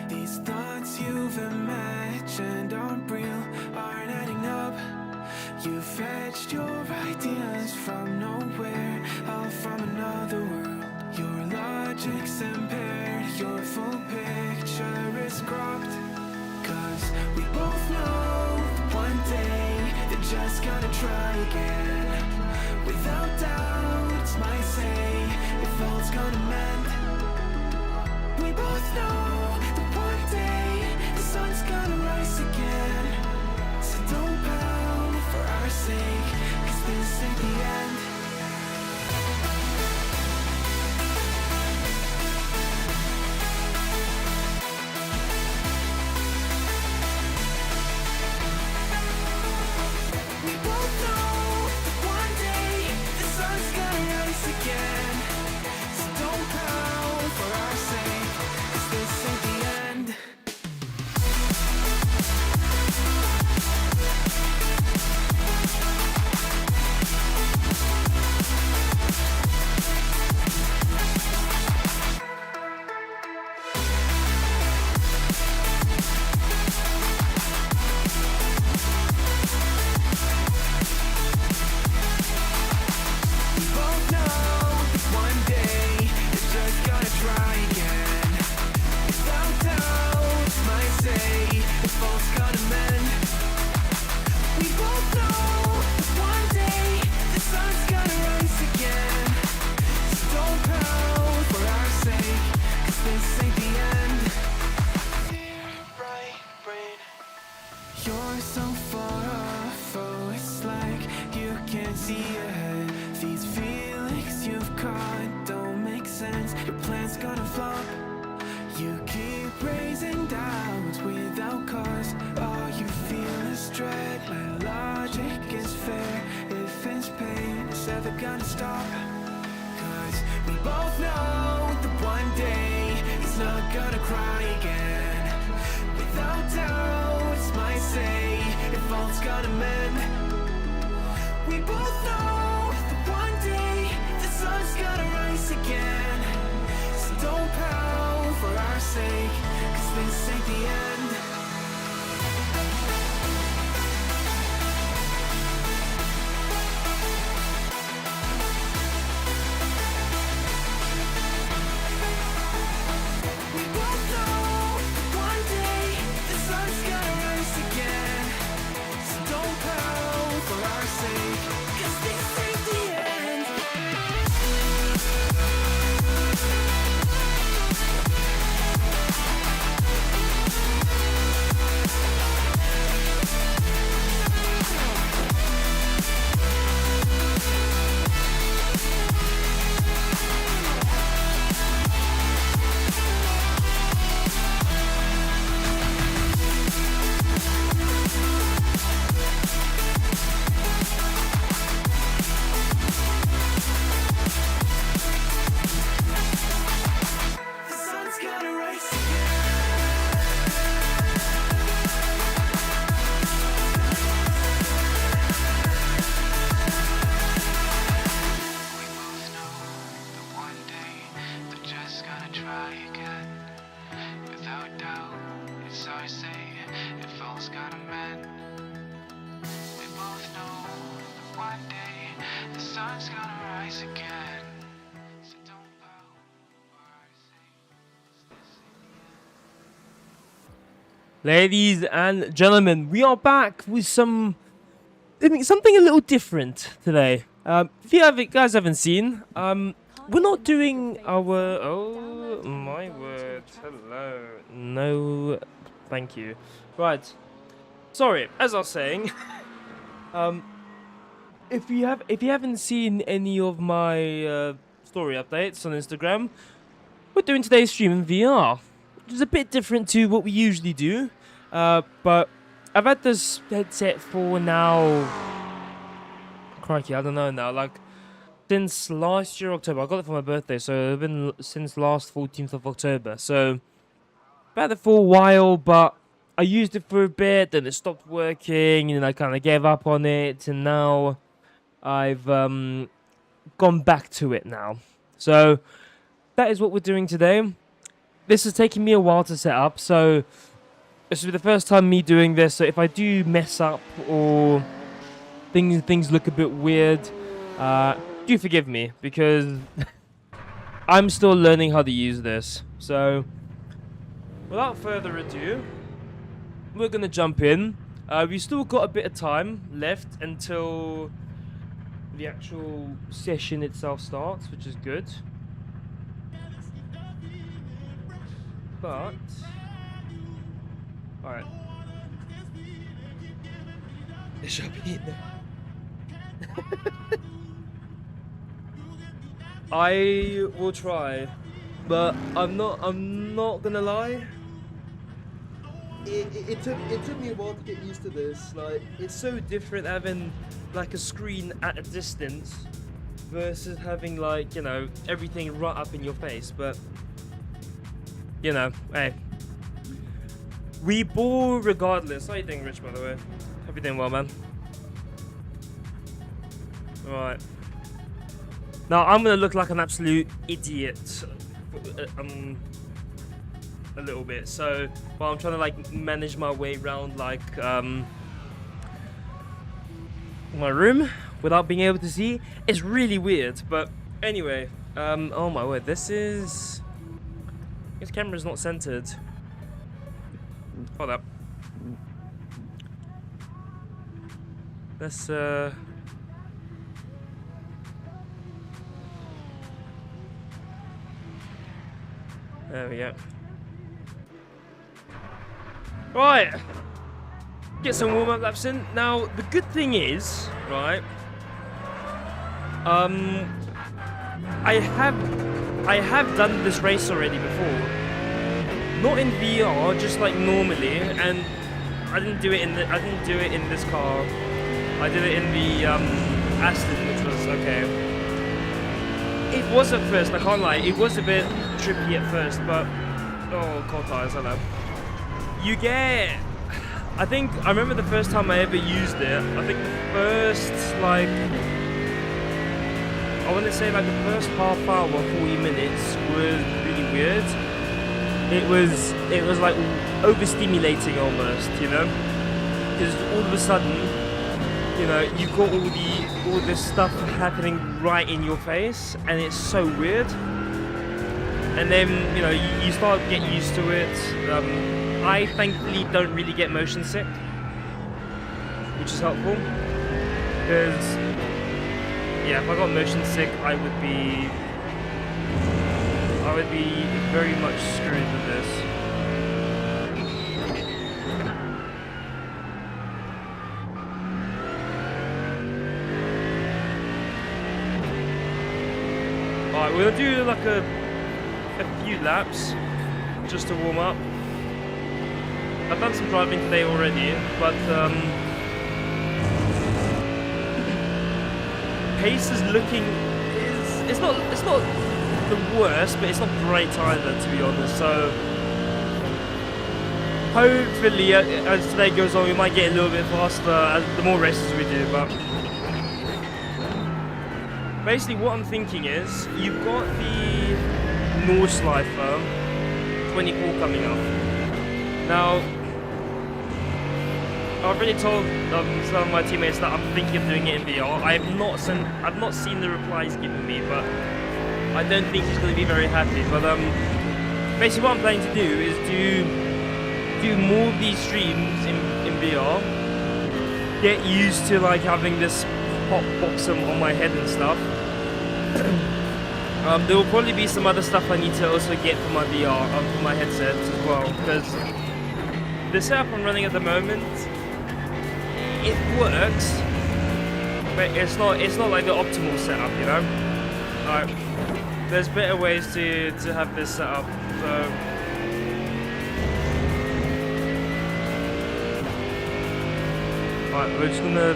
These thoughts you've imagined aren't real, aren't adding up. You fetched your ideas from nowhere, all from another world. Your logic's impaired, your full picture is cropped. Cause we both know that one day they're just gonna try again. Without doubt, might say if all's gonna mend. We both know that one day the sun's gonna rise again. So don't pout for our sake, cause this ain't the end. We both know that one day the sun's gonna rise again. So don't pout for our sake, cause this ain't the end. We both know that one day they're just gonna try again. Without doubt, might say if all's gonna mend. We both know that one day the sun's gonna rise again. So don't pout for our sake, cause this ain't the end. Dear right brain, you're so far off, oh it's like you can't see ahead. These feelings you've caught don't make sense, your plan's gonna flop. You keep raising doubts without cause, all you feel is dread. My logic is fair, if it's pain, it's ever gonna stop. Cause we both know that one day he's not gonna cry again. Without doubt, might say if all's gonna mend. We both know that one day the sun's gonna rise again. So don't pout for our sake, cause this ain't the end. We both know that one day the sun's gonna rise again. So don't pout for our sake, cause this ain't the end. The sun's gonna rise We both know that one day they're just gonna try again. Without doubt, it's our say if all's gonna mend. We both know that one day the sun's gonna rise again. So don't pout for our sake. Ladies and gentlemen, we are back with something a little different today. If you guys haven't seen, we're not doing our. Oh my word! Hello. No, thank you. Right. Sorry. As I was saying, if you haven't seen any of my story updates on Instagram, we're doing today's stream in VR, which is a bit different to what we usually do. But I've had this headset for now. Crikey, I don't know now. Like since last year October, I got it for my birthday, so it's been since last 14th of October. So I've had it for a while, but I used it for a bit, then it stopped working, and I kind of gave up on it, and now I've gone back to it now. So that is what we're doing today. this is taking me a while to set up, so this will be the first time me doing this. So if I do mess up or things look a bit weird, do forgive me, because I'm still learning how to use this. So without further ado, we're gonna jump in. We've still got a bit of time left until the actual session itself starts, which is good. But alright. It should be in there. I will try, but I'm not gonna lie. It took me a while to get used to this. Like, it's so different having like a screen at a distance versus having, like, you know, everything right up in your face. But you know, hey, we ball regardless. How you doing, Rich, by the way? Hope you're doing well, man. Alright. Now, I'm gonna look like an absolute idiot a little bit. So, while I'm trying to, like, manage my way around, like, my room without being able to see, it's really weird. But anyway, oh my word, this camera's not centered. Hold up. Let's there we go. Right. Get some warm-up laps in. Now, the good thing is, right, I have done this race already before. Not in VR, just like normally, and I didn't do it in this car. I did it in the Aston, which was okay. It was at first, I can't lie, it was a bit trippy at first, but oh, cold tires, I know. You get, I think I remember the first time I ever used it. I think the first, like, I want to say like the first half hour, 40 minutes was really weird. It was like overstimulating almost, you know, because all of a sudden, you know, you got all this stuff happening right in your face, and it's so weird. And then, you know, you start to get used to it. I thankfully don't really get motion sick, which is helpful, because yeah, if I got motion sick, I would be very much screwed with this. Alright, we'll do like a few laps just to warm up. I've done some driving today already, but pace is looking, it's not the worst, but it's not great either, to be honest. So hopefully, as today goes on, we might get a little bit faster as the more races we do. But basically, what I'm thinking is, you've got the Nordschleife 24 coming up. Now, I've already told some of my teammates that I'm thinking of doing it in VR. I've not seen the replies given me, but I don't think he's going to be very happy. But basically what I'm planning to do is do more of these streams in VR. Get used to like having this pop box on my head and stuff. There will probably be some other stuff I need to also get for my VR, for my headset as well, because the setup I'm running at the moment, it works, but it's not like the optimal setup, you know. Like, there's better ways to have this set up. So alright, we're just gonna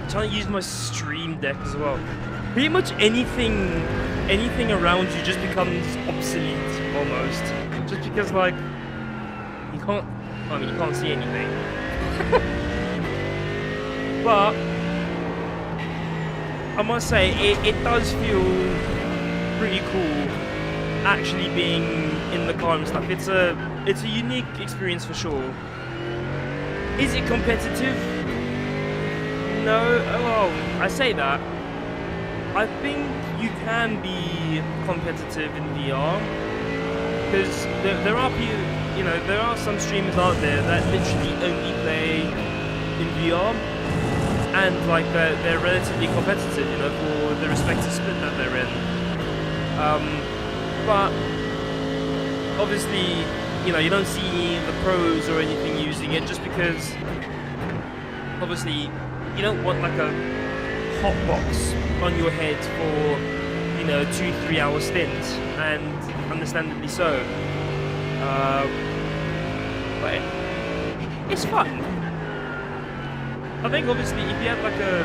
trying to use my stream deck as well. Pretty much anything around you just becomes obsolete almost. Just because like you I mean, you can't see anything. But I must say, it does feel pretty cool actually being in the car and stuff. It's a unique experience for sure. Is it competitive? No. Well, I say that. I think you can be competitive in VR because there are people, you know, there are some streamers out there that literally only play in VR, and like they're relatively competitive, you know, for the respective split that they're in. But obviously, you know, you don't see the pros or anything using it just because obviously you don't want like a hot box on your head for, you know, 2-3 hour stint, and understandably so. But it's fun. I think obviously if you have like a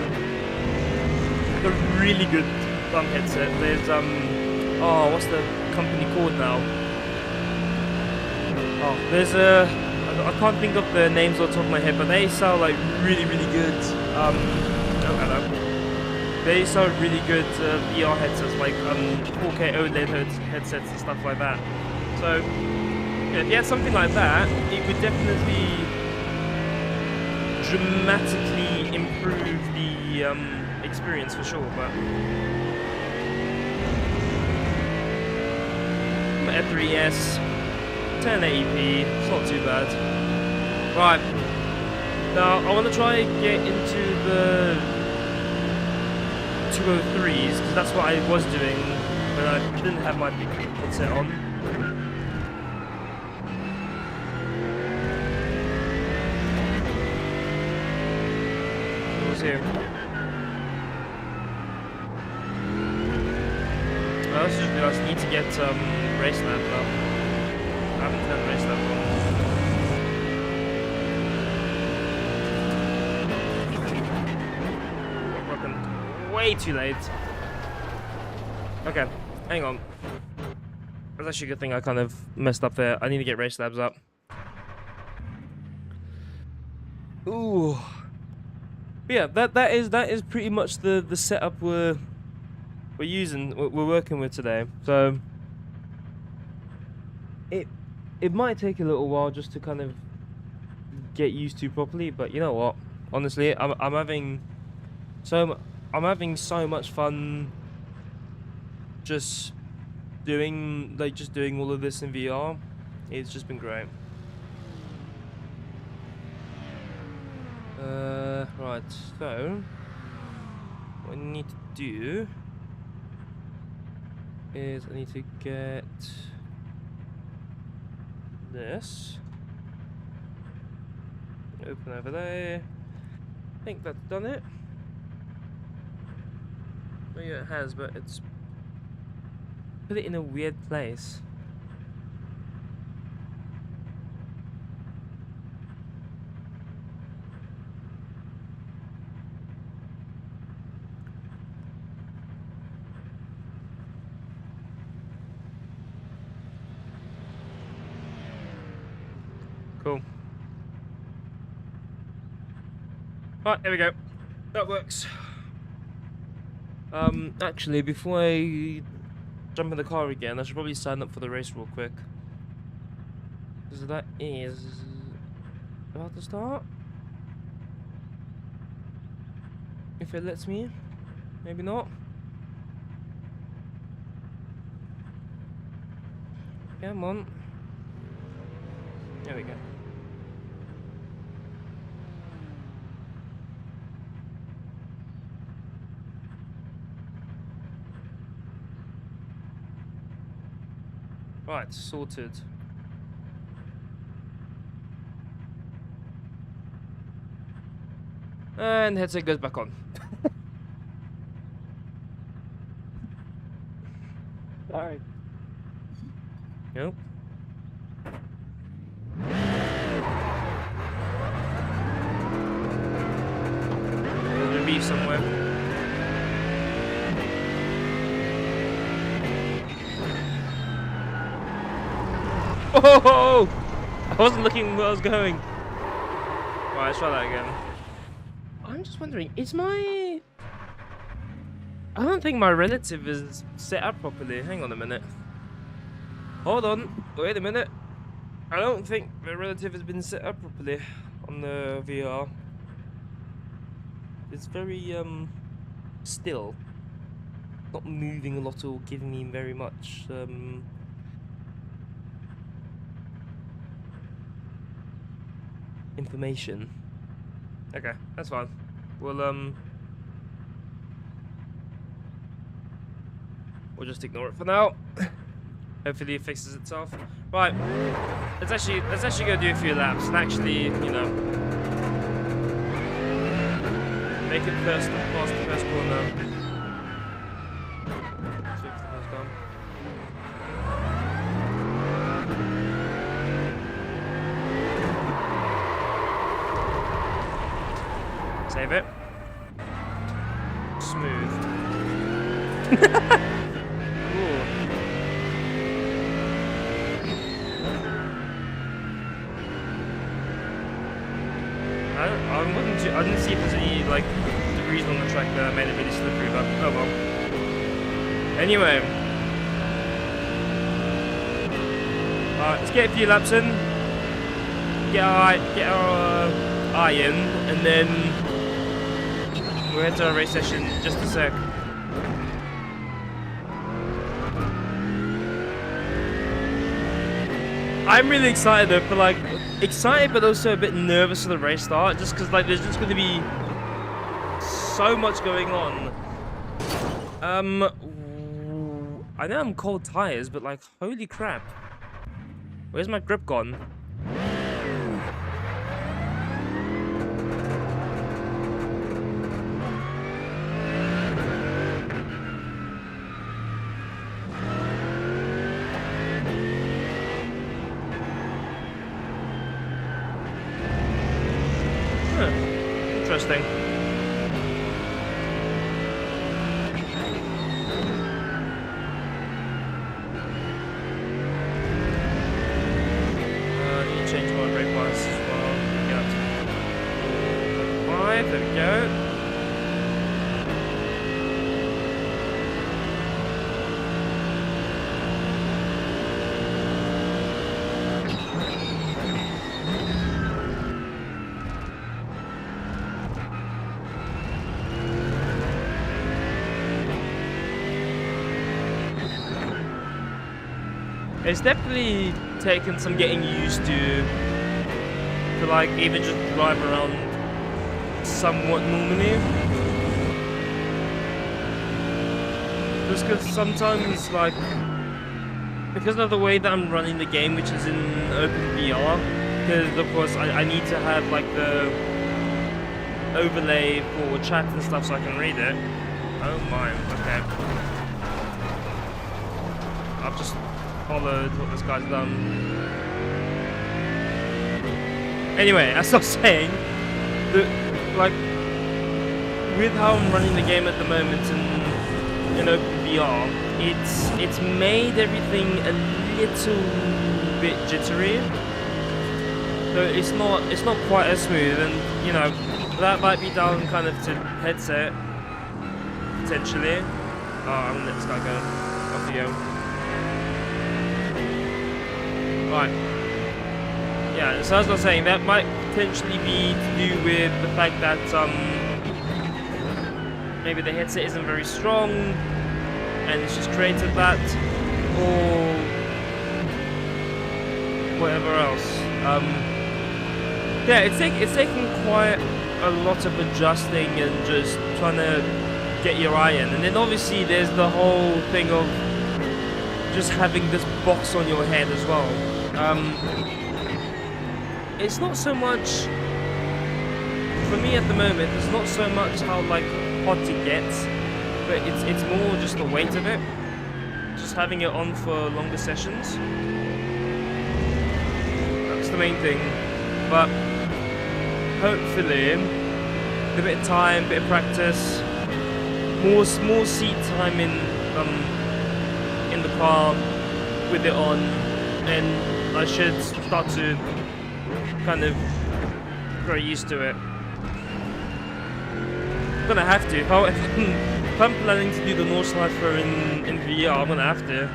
really good thumb headset, there's oh, what's the company called now? Oh, there's I can't think of the names on top of my head, but they sell like really good oh hello. They sell really good VR headsets, like 4K OLED headsets and stuff like that. So yeah, if you had something like that, it would definitely dramatically improve the experience for sure. But F3S 1080p, it's not too bad. Right, now I want to try and get into the 203s because that's what I was doing when I didn't have my big headset on. What's here? I also just need to get race lab up. I haven't done race lab one. Way too late. Okay, hang on. That's actually a good thing I kind of messed up there. I need to get race labs up. Ooh. But yeah, that is pretty much the setup we're working with today. So it might take a little while just to kind of get used to properly, but you know what? Honestly, I'm having so much fun just doing all of this in VR. It's just been great. Right, so what I need to do is I need to get this open over there. I think that's done it. Oh yeah, it has, but it's put it in a weird place. Cool. Right, there we go. That works. Actually, before I jump in the car again, I should probably sign up for the race real quick. Because that is about to start. If it lets me. Maybe not. Come on. There we go. Right, sorted. And headset goes back on. Sorry. Nope. There's a beef somewhere. Oh! I wasn't looking where I was going. Right, let's try that again. I'm just wondering, is my... I don't think my relative is set up properly. Hang on a minute. Hold on. Wait a minute. I don't think the relative has been set up properly on the VR. It's very, still. Not moving a lot or giving me very much, information. Okay, that's fine. We'll just ignore it for now. Hopefully it fixes itself. Right, let's actually go do a few laps and actually, you know, make it past the first corner. See if the first gone. Save it. Smooth. Ooh. I didn't see if there's any like debris on the track that made it really slippery, but oh well. Anyway, let's get a few laps in, get our eye in, and then we'll head to our race session in just a sec. I'm really excited though, for like, excited but also a bit nervous for the race start, just because like there's just going to be so much going on. I know I'm cold tires, but like, holy crap. Where's my grip gone? Interesting. I need to change my brake lines as well. Get up to 5, there we go. It's definitely taken some getting used to like even just drive around somewhat normally. Just because sometimes like, because of the way that I'm running the game, which is in OpenVR, because of course I need to have like the overlay for chat and stuff so I can read it. Oh my, okay. I've just followed what this guy's done. Anyway, as I was saying, like with how I'm running the game at the moment in OpenVR, it's made everything a little bit jittery. So it's not quite as smooth, and you know that might be down kind of to headset potentially. Oh, I'm gonna let this guy go. Off you go. Right. Yeah, so as I was saying, that might potentially be to do with the fact that maybe the headset isn't very strong and it's just created that, or whatever else. Yeah, it's taking quite a lot of adjusting and just trying to get your eye in, and then obviously there's the whole thing of just having this box on your head as well. It's not so much, for me at the moment, it's not so much how like hot it gets, but it's more just the weight of it. Just having it on for longer sessions. That's the main thing. But hopefully, a bit of time, bit of practice, more seat time in the car with it on, and I should start to kind of grow used to it. I'm gonna have to. If I'm planning to do the Nordschleifer in VR, I'm gonna have to.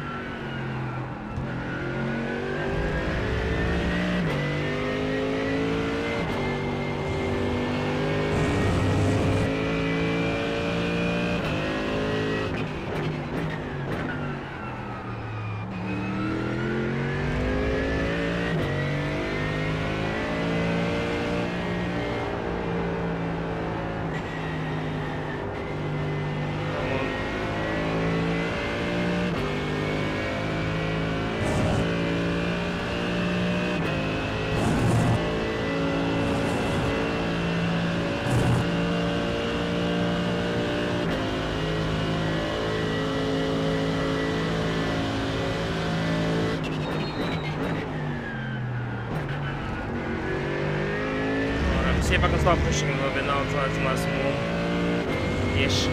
See if I can start pushing a little bit now. It's nice and warm-ish.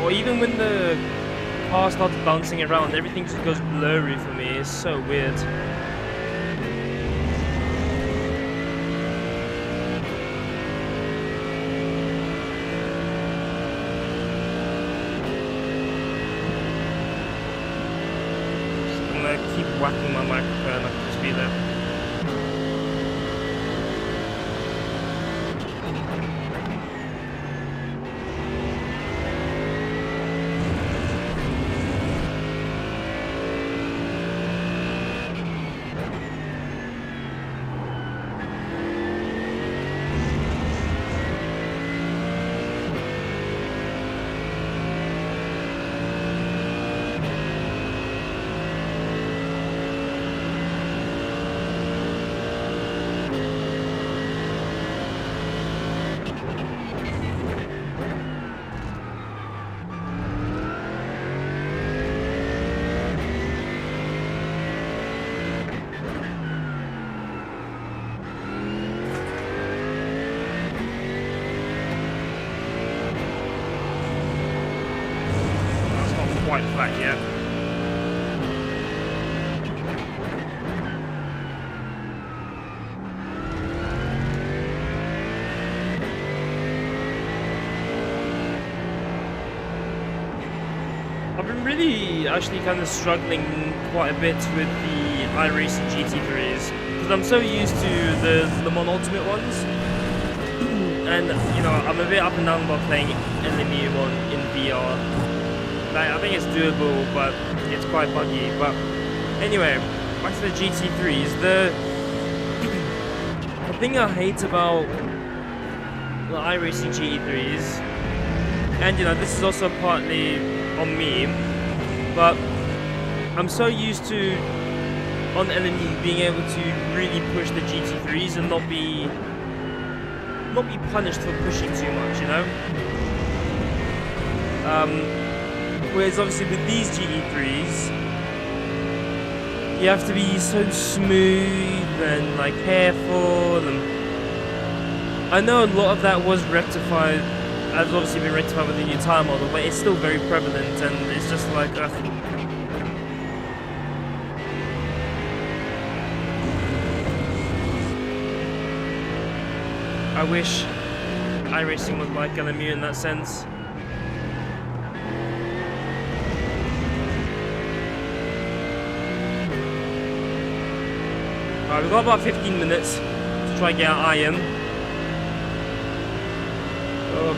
Oh, even when the car starts bouncing around, everything just goes blurry for me. It's so weird. Just gonna keep whacking my microphone. I can just be there. Quite flat yet. I've been really actually kind of struggling quite a bit with the iRacing GT3s because I'm so used to the Le Mans Ultimate ones, and you know I'm a bit up and down about playing LMU one in VR. Like, I think it's doable, but it's quite buggy. But anyway, back to the GT3s. The thing I hate about the iRacing GT3s, and you know this is also partly on me, but I'm so used to on LMU being able to really push the GT3s and not be punished for pushing too much, you know. Whereas obviously with these GT3s, you have to be so smooth and like careful, and I know a lot of that was rectified, has obviously been rectified with the new tire model, but it's still very prevalent, and it's just like I wish iRacing was like LMU in that sense. Alright, we've got about 15 minutes to try and get our iron. Oh,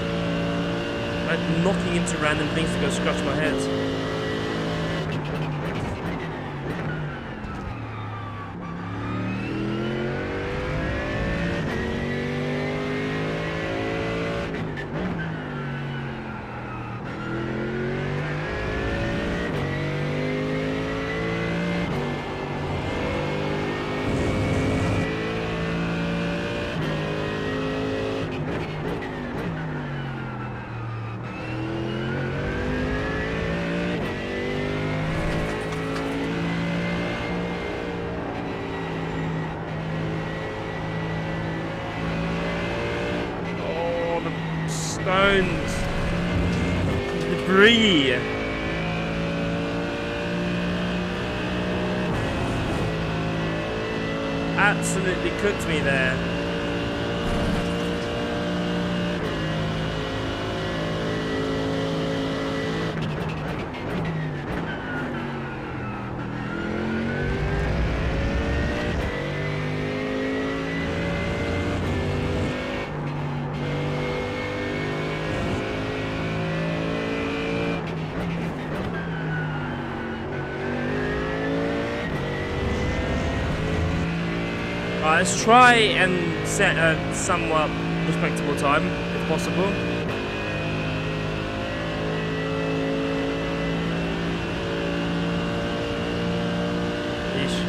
I'm knocking into random things to go scratch my head. Stones, debris. absolutely cooked me there. Let's try and set a somewhat respectable time, if possible. Yeesh.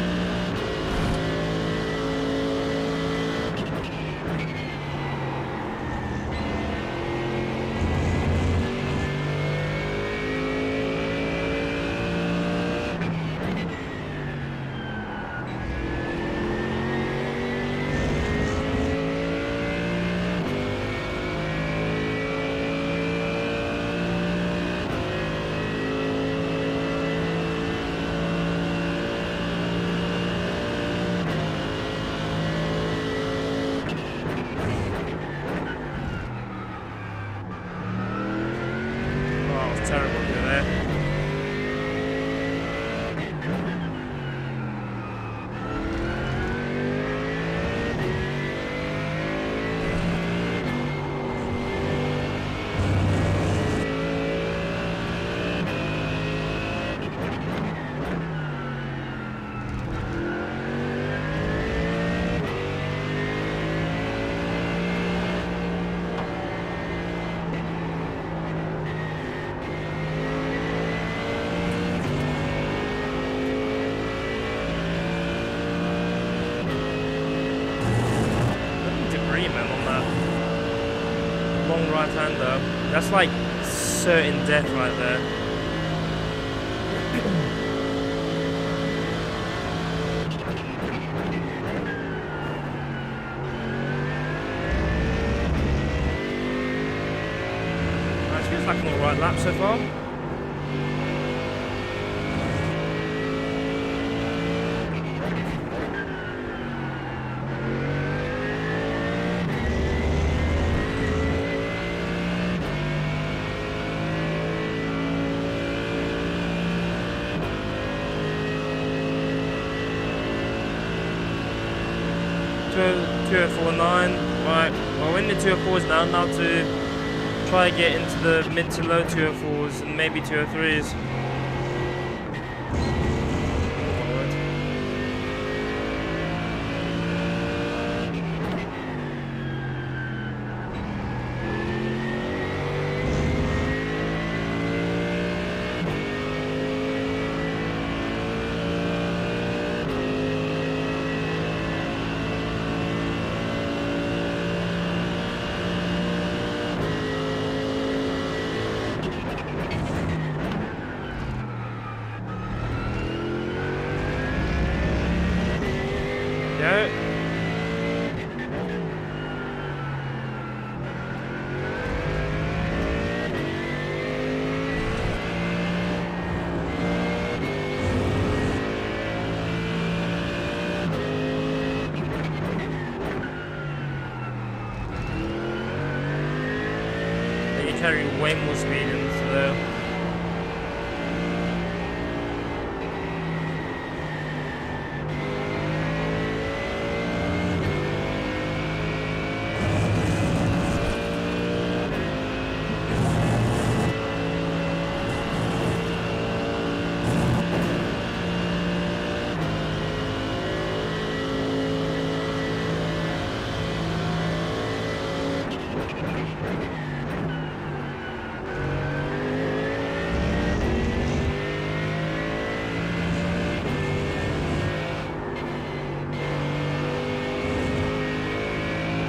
Terrible there. Long right hander. That's like certain death right there. It feels like an alright lap so far. 204.9. Right, well, in the 204s now to try to get into the mid to low 204s and maybe 203s. Carry way more speed into there.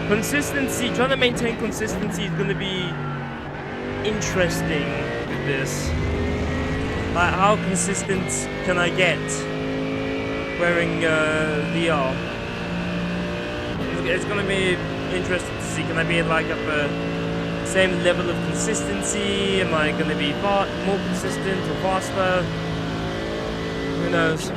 Consistency, trying to maintain consistency is going to be interesting with this. Like, how consistent can I get wearing VR? It's going to be interesting to see. Can I be like at the same level of consistency? Am I going to be more consistent or faster? Who knows?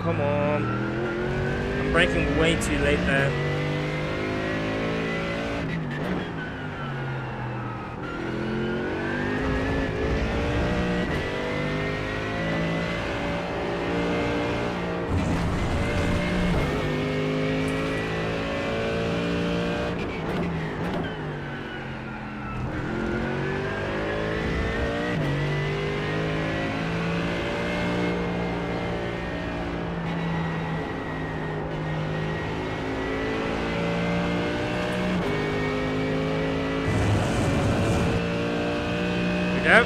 come on. I'm braking way too late there. Yep.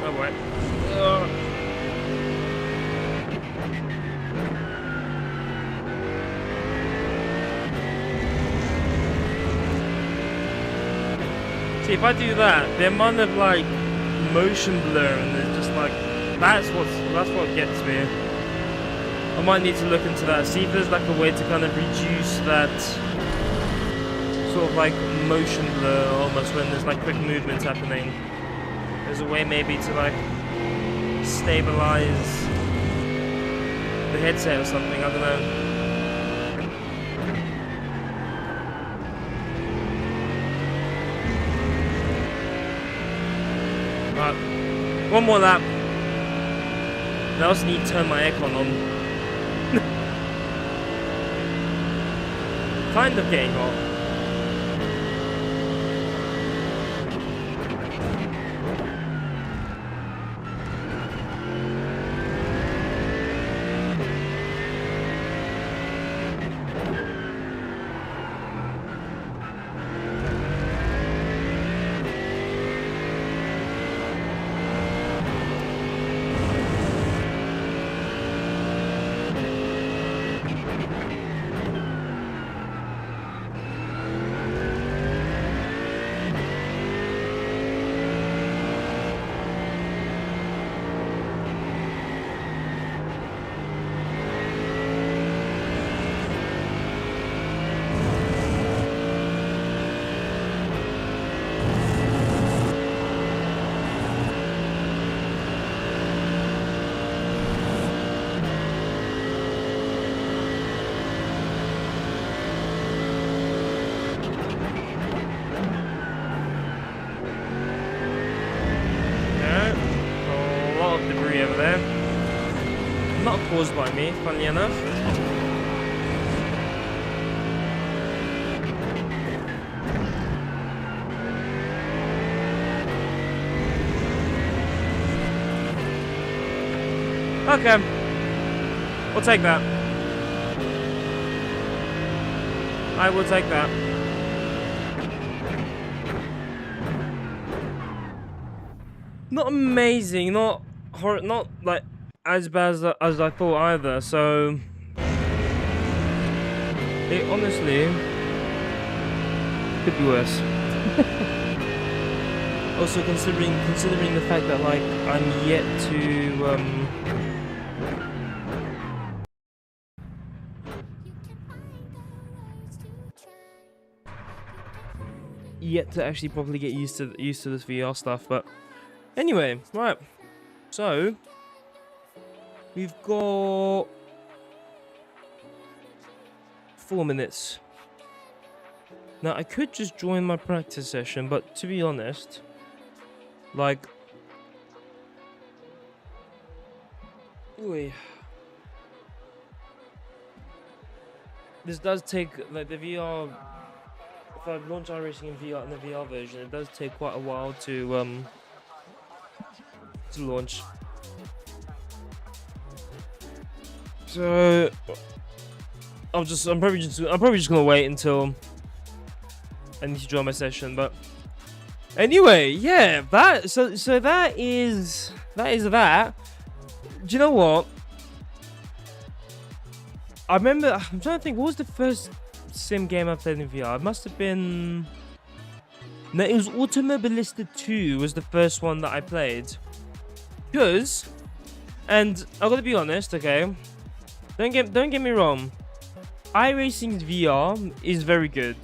Oh, what? See, if I do that, the amount of like motion blur and it's just like that's what gets me. I might need to look into that, see if there's like a way to kind of reduce that sort of like motion blur almost when there's like quick movements happening. There's a way maybe to like stabilize the headset or something, I don't know. One more lap. I also need to turn my aircon on. Kind of getting hot. Not caused by me, funnily enough. Okay. We'll take that. I will take that. Not amazing, not like as bad as I thought either, so it honestly could be worse. Also considering the fact that like I'm yet to actually properly get used to this VR stuff, but anyway, right. So we've got 4 minutes. Now I could just join my practice session, but to be honest, like, this does take, like, the VR. If I launch iRacing in VR in the VR version, it does take quite a while to launch. So I'm probably just gonna wait until I need to join my session. But anyway, yeah, so that is that. Do you know what? I'm trying to think, what was the first sim game I played in VR? It must have been No, it was Automobilista 2 was the first one that I played. Because, and I gotta be honest, okay? Don't get me wrong. iRacing's VR is very good.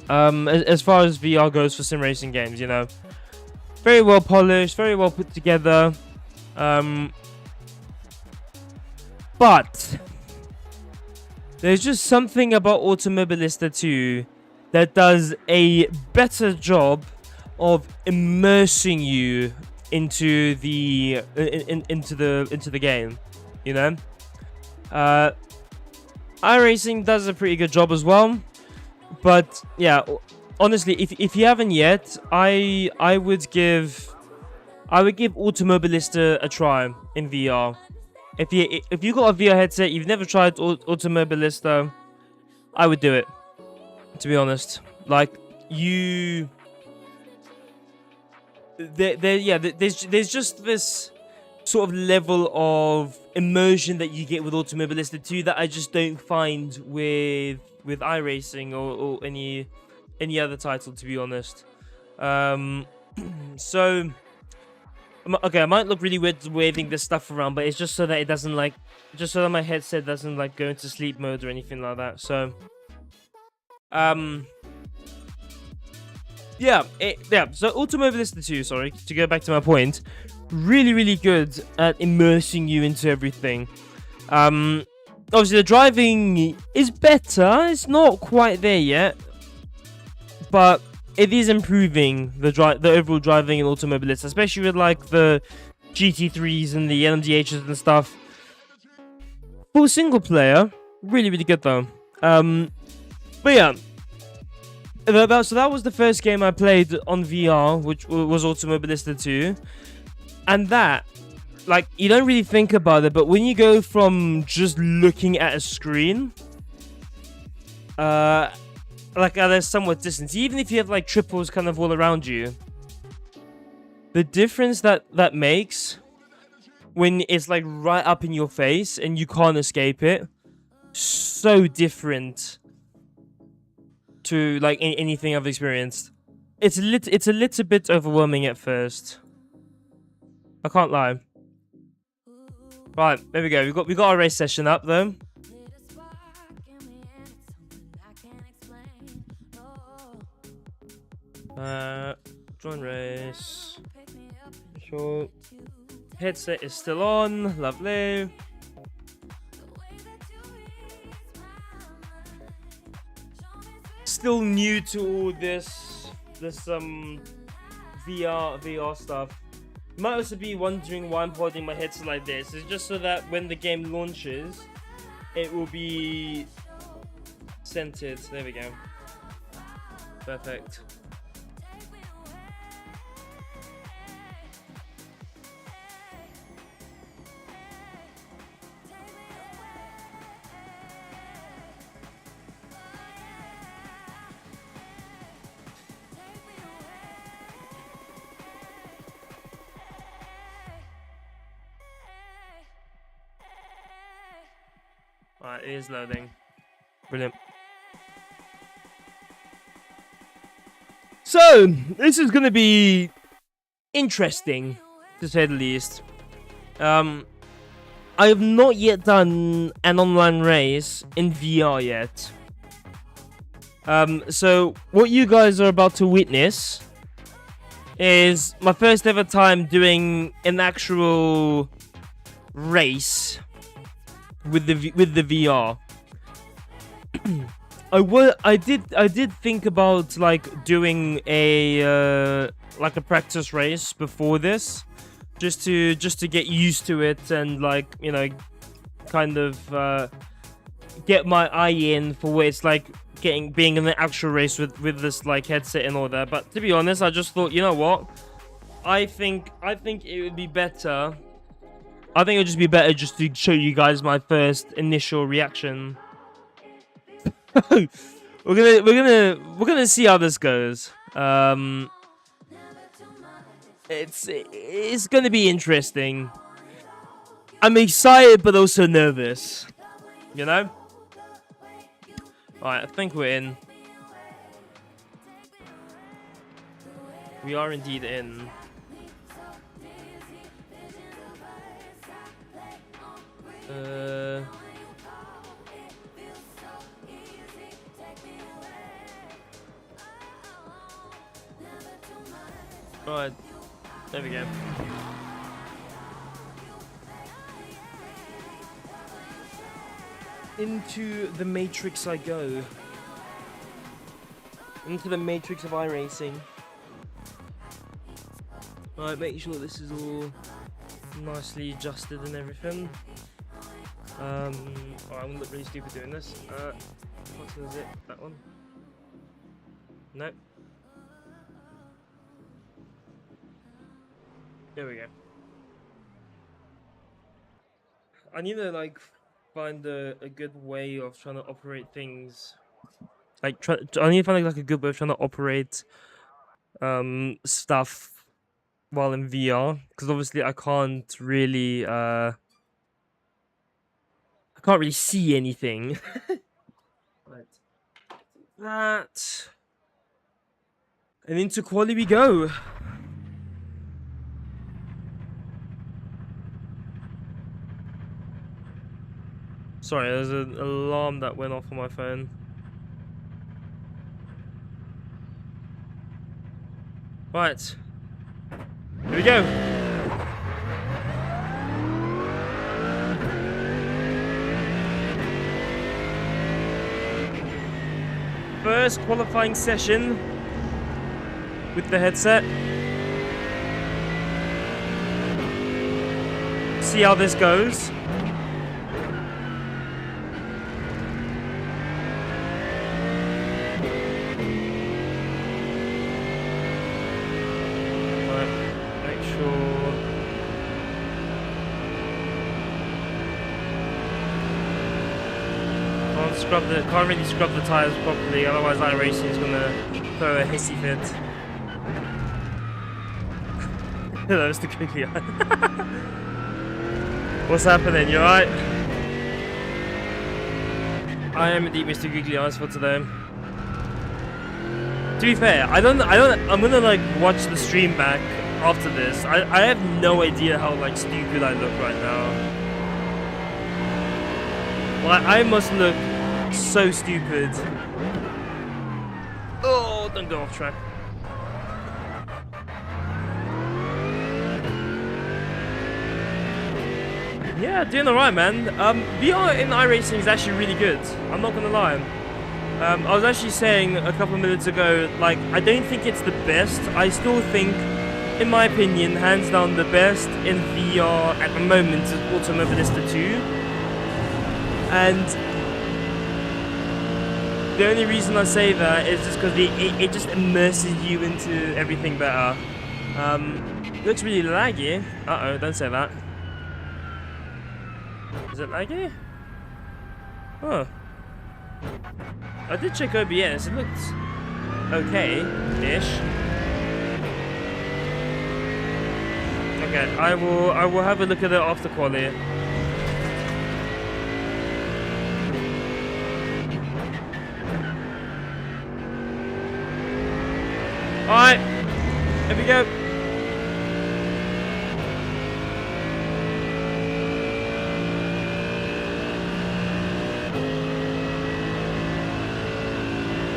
As far as VR goes for sim racing games, you know, very well polished, very well put together. But there's just something about Automobilista 2 that does a better job of immersing you into the into the game, you know. iRacing does a pretty good job as well, but yeah, honestly, if you haven't yet, I would give Automobilista a try in VR. If you got a VR headset, you've never tried Automobilista, I would do it. To be honest, like there's just this sort of level of immersion that you get with Automobilista 2 that I just don't find with iRacing or any other title, to be honest. So okay, I might look really weird waving this stuff around, but it's just so that it doesn't just so that my headset doesn't go into sleep mode or anything like that. So yeah, so Automobilista 2, sorry, to go back to my point, really good at immersing you into everything. Obviously the driving is better, it's not quite there yet, but it is improving the overall driving in Automobilista, especially with like the GT3s and the LMDHs and stuff. For single player, really good though. But yeah, so that was the first game I played on VR, which was Automobilista 2. And that, like, you don't really think about it, but when you go from just looking at a screen, like at a somewhat distance, even if you have like triples kind of all around you, the difference that makes when it's like right up in your face and you can't escape it, so different to like anything I've experienced. It's a little bit overwhelming at first. I can't lie. Right, there we go. We got our race session up though. Join race. Sure. Headset is still on. Lovely. Still new to all this VR stuff. You might also be wondering why I'm holding my headset like this. It's just so that when the game launches, it will be centered. There we go. Perfect. Alright, it is loading. Brilliant. So, this is going to be interesting, to say the least. I have not yet done an online race in VR yet. So, what you guys are about to witness is my first ever time doing an actual race with the VR. I did think about like doing a like a practice race before this, just to get used to it and like, you know, kind of get my eye in for what it's like being in the actual race with this like headset and all that. But to be honest, I just thought, you know what, I think it would be better. I think it would just be better just to show you guys my first initial reaction. we're gonna see how this goes. It's gonna be interesting. I'm excited but also nervous, you know. Right, I think we're in. We are indeed in. Right, there we go. Into the matrix I go. Into the matrix of iRacing. Right, make sure this is all nicely adjusted and everything. Oh, I'm gonna look really stupid doing this. What is it? That one? Nope. There we go. I need to like find a good way of trying to operate things. Like I need to find like a good way of trying to operate stuff while in VR, because obviously I can't really see anything. Right. That. And into quali we go. Sorry, there's an alarm that went off on my phone. Right. Here we go. First qualifying session with the headset. See how this goes. Can't really scrub the tires properly, otherwise iRacing is gonna throw a hissy fit. Hello, Mr. Quickly. What's happening? You alright? I am indeed Mr. Googly Eyes for today. To be fair, I'm gonna like watch the stream back after this. I have no idea how like stupid I look right now. Like I must look so stupid. Oh, don't go off track. Yeah, doing alright, man. VR in iRacing is actually really good. I'm not gonna lie. I was actually saying a couple of minutes ago, like, I don't think it's the best. I still think, in my opinion, hands down the best in VR at the moment is Automobilista 2. And the only reason I say that is just because it just immerses you into everything better. Looks really laggy. Uh-oh, don't say that. Is it laggy? Huh. I did check OBS. It looked okay-ish. Okay, I will have a look at it after quali. Alright, here we go.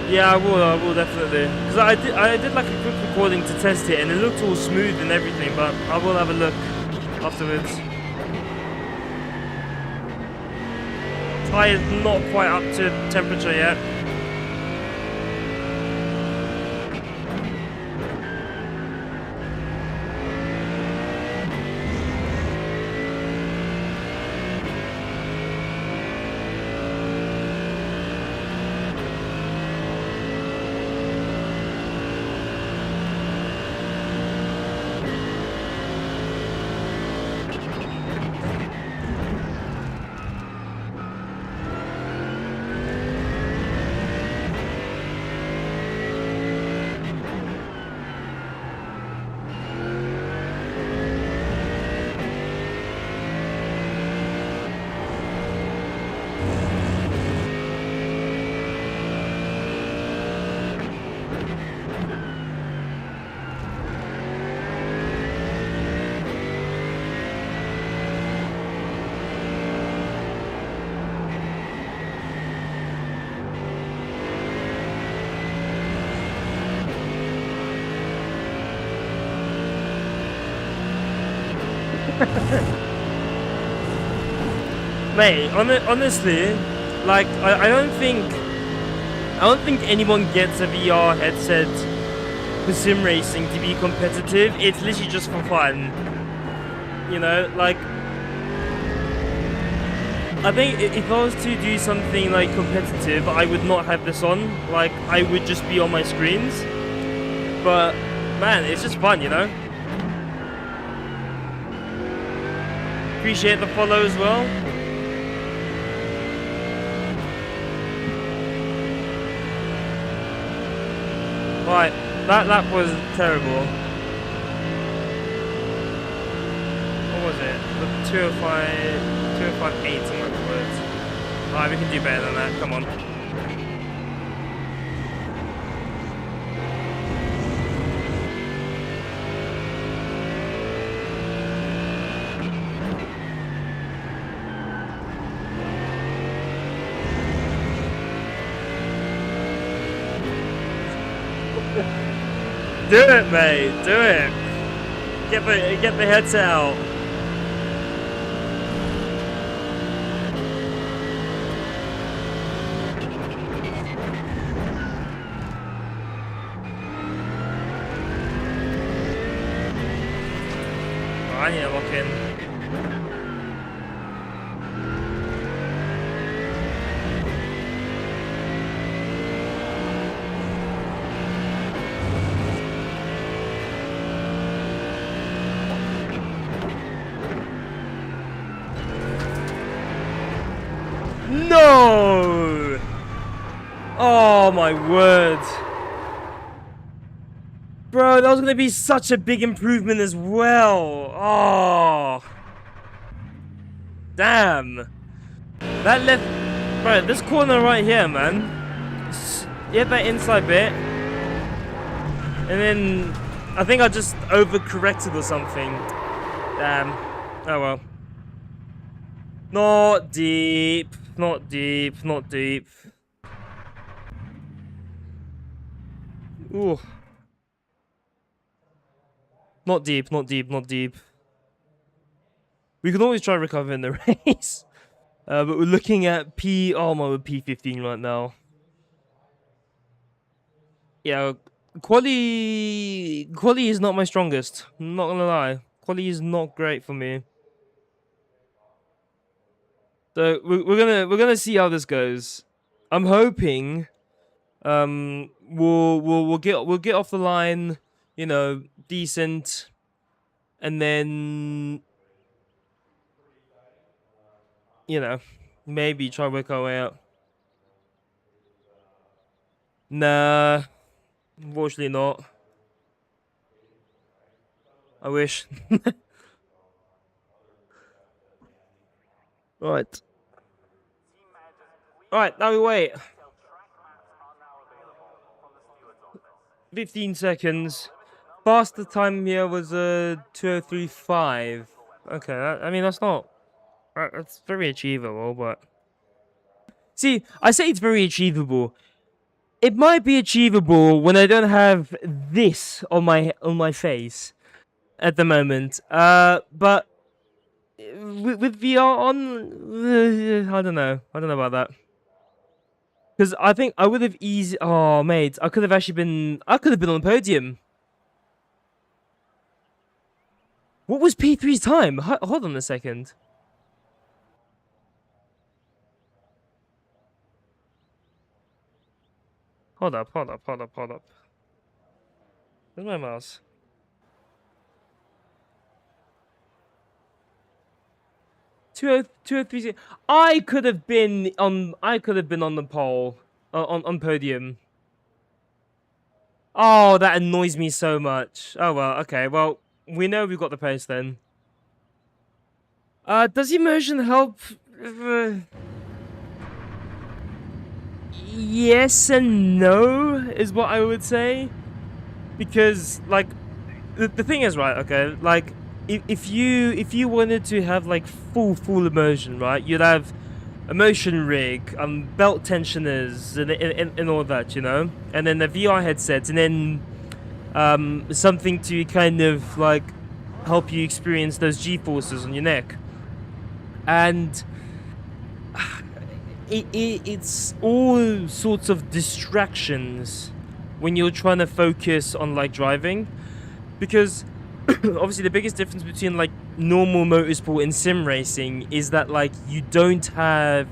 Yeah, I will definitely. Because I did like a quick recording to test it and it looked all smooth and everything, but I will have a look afterwards. Tire's not quite up to temperature yet. Mate, honestly, like I don't think anyone gets a VR headset for sim racing to be competitive. It's literally just for fun. You know, like I think if I was to do something like competitive, I would not have this on. Like I would just be on my screens. But man, it's just fun, you know. Appreciate the follow as well. Right, that was terrible. What was it? The 205.8 afterwards. Alright, we can do better than that. Come on. Do it, mate. Do it. Get the headset out. Oh, I need to lock in. No! Oh my word. Bro, that was gonna be such a big improvement as well. Oh. Damn. That left... Bro, this corner right here, man. Get that inside bit. And then... I think I just overcorrected or something. Damn. Oh well. Not deep. Not deep. Not deep. Ooh. Not deep, not deep, not deep. We can always try to recover in the race. But we're looking at we're P15 right now. Yeah, quali is not my strongest. I'm not gonna lie. Quali is not great for me. So we're gonna see how this goes. I'm hoping we'll get off the line, you know, decent, and then, you know, maybe try to work our way out. Nah, unfortunately not. I wish. Right. Alright, now we wait. 15 seconds. Faster time here was 2:03.5. Okay, I mean that's not... That's very achievable, but... See, I say it's very achievable. It might be achievable when I don't have this on my face at the moment. But with VR on, I don't know about that. Because I think I would have easy. Oh, mate, I could have been on the podium. What was P3's time? Hold on a second. Hold up. Where's my mouse? Two oh three. I could have been on the pole, on podium. Oh, that annoys me so much. Oh well, okay. Well, we know we've got the pace then. Does immersion help? Yes and no is what I would say, because like the thing is, right, okay, like if you wanted to have like full immersion, right, you'd have a motion rig, belt tensioners, and all that, you know, and then the VR headsets, and then something to kind of like help you experience those G-forces on your neck. And it's all sorts of distractions when you're trying to focus on like driving, because obviously the biggest difference between like normal motorsport and sim racing is that like you don't have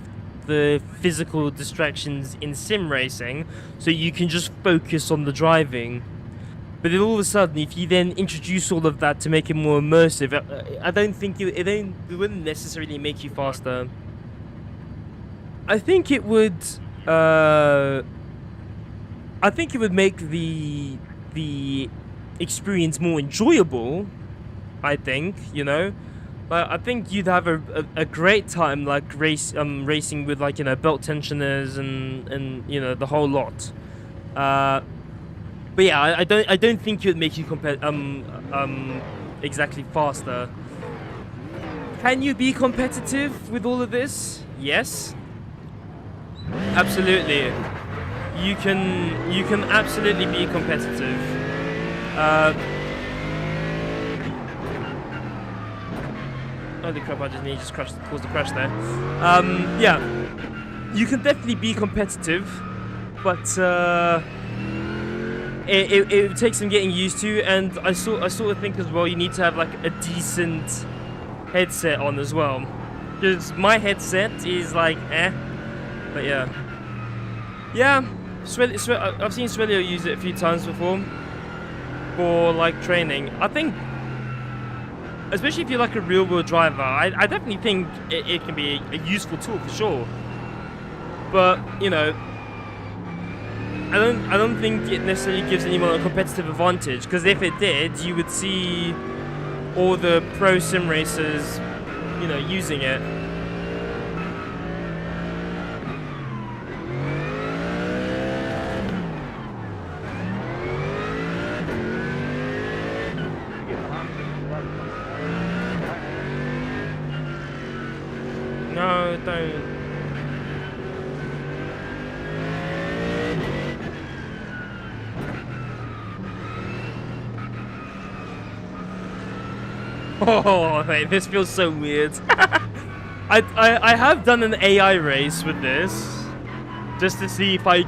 the physical distractions in sim racing, so you can just focus on the driving. But then all of a sudden, if you then introduce all of that to make it more immersive, I don't think it wouldn't necessarily make you faster. I think it would. I think it would make the experience more enjoyable. I think, you know, but I think you'd have a great time like racing with like, you know, belt tensioners and you know, the whole lot. But yeah, I don't think it would make you exactly faster. Can you be competitive with all of this? Yes. Absolutely. You can absolutely be competitive. Holy crap, I just nearly caused the crash there. Yeah. You can definitely be competitive, but it takes some getting used to, and I sort of think as well you need to have like a decent headset on as well, because my headset is like but yeah. I've seen Swelio use it a few times before for like training. I think, especially if you're like a real world driver, I definitely think it can be a useful tool for sure. But you know, I don't think it necessarily gives anyone a competitive advantage, because if it did, you would see all the pro sim racers, you know, using it. No, don't. Oh, mate, this feels so weird. I have done an AI race with this, just to see if I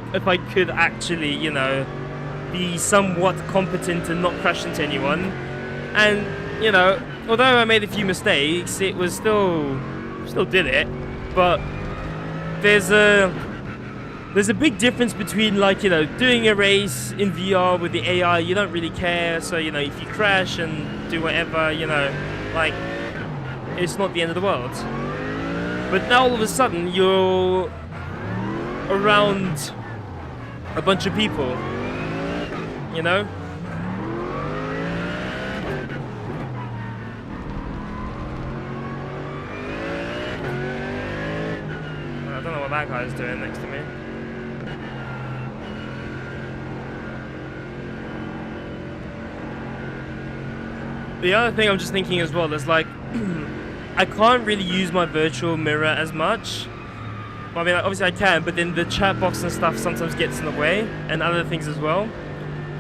could actually, you know, be somewhat competent and not crash into anyone. And you know, although I made a few mistakes, it was still did it. But there's a big difference between, like, you know, doing a race in VR with the AI. You don't really care, so you know, if you crash and do whatever, you know, like, it's not the end of the world. But now all of a sudden you're around a bunch of people, you know. I don't know what that guy's doing next to me. The other thing I'm just thinking as well is, like, I can't really use my virtual mirror as much. Well, I mean, obviously I can, but then the chat box and stuff sometimes gets in the way, and other things as well.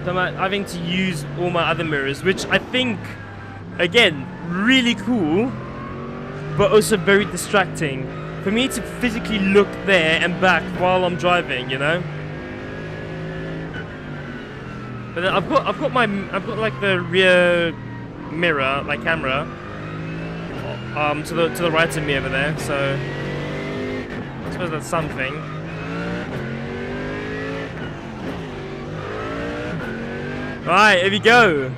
So I'm having to use all my other mirrors, which I think, again, really cool, but also very distracting. For me to physically look there and back while I'm driving, you know. But then I've got like the rear mirror, like camera, to the right of me over there. So I suppose that's something. Right, here we go.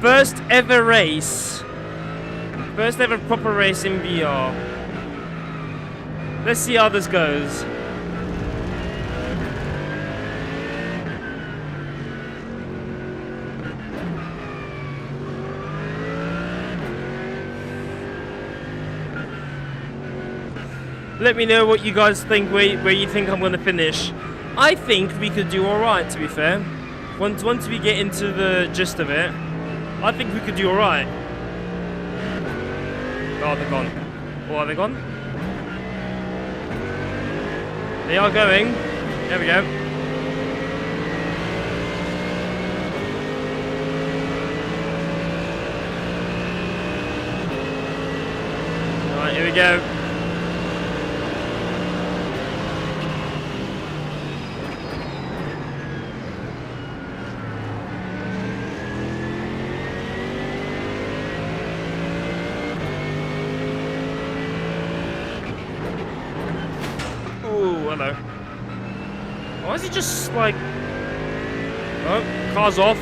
First ever race. First ever proper race in VR. Let's see how this goes. Let me know what you guys think, where you think I'm going to finish. I think we could do alright, to be fair. Once we get into the gist of it, I think we could do alright. Oh, they're gone. Oh, are they gone? They are going. There we go. Alright, here we go. Ooh, hello. Why is it just like... Oh, car's off.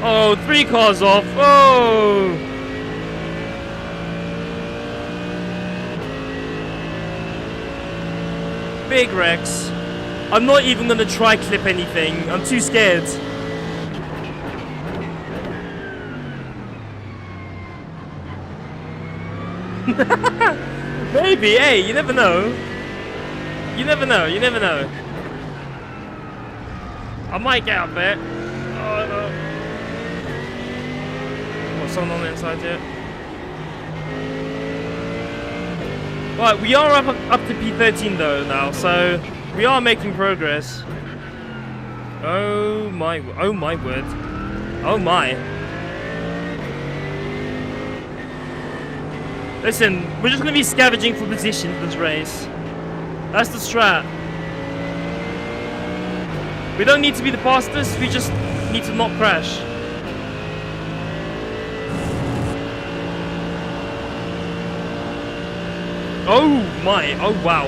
Oh, 3 cars off. Oh! Big Rex. I'm not even gonna try clip anything. I'm too scared. Maybe, hey, you never know. You never know, you never know. I might get up there. Oh no. Got someone on the inside here. Right, we are up to P13 though now, so we are making progress. Oh my word. Oh my. Listen, we're just gonna be scavenging for position for this race. That's the strat. We don't need to be the fastest, we just need to not crash. Oh my, oh wow.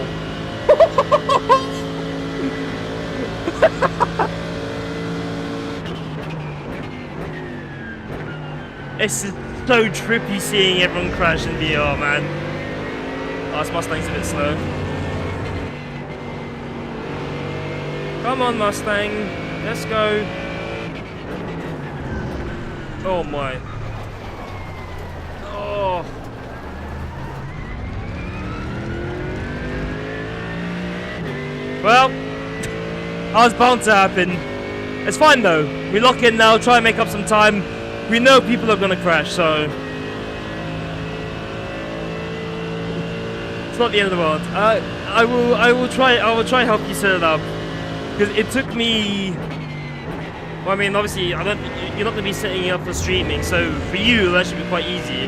This is so trippy seeing everyone crash in VR, man. Oh, this Mustang's a bit slow. Come on, Mustang. Let's go. Oh my. Oh. Well, I was bound to happen. It's fine though. We lock in now, try and make up some time. We know people are gonna crash, so it's not the end of the world. I will try and help you set it up. Because it took me... Well, I mean, obviously, you're not going to be setting it up for streaming, so for you, that should be quite easy.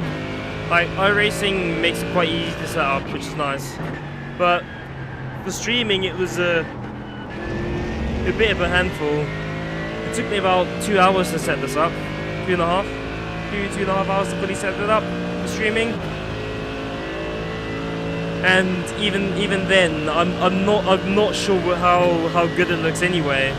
Like, iRacing makes it quite easy to set up, which is nice. But for streaming, it was a bit of a handful. It took me about 2 hours to set this up. 2.5 hours to fully set it up for streaming. And even then, I'm not sure how good it looks anyway.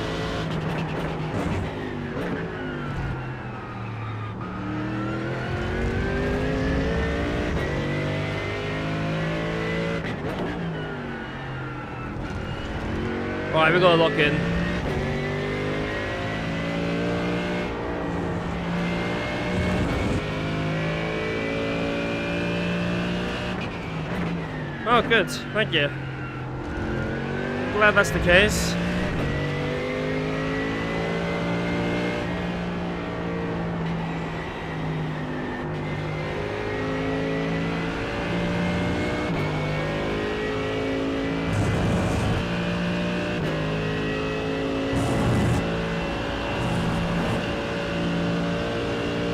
Alright, we gotta lock in. Oh, good. Thank you. Glad that's the case.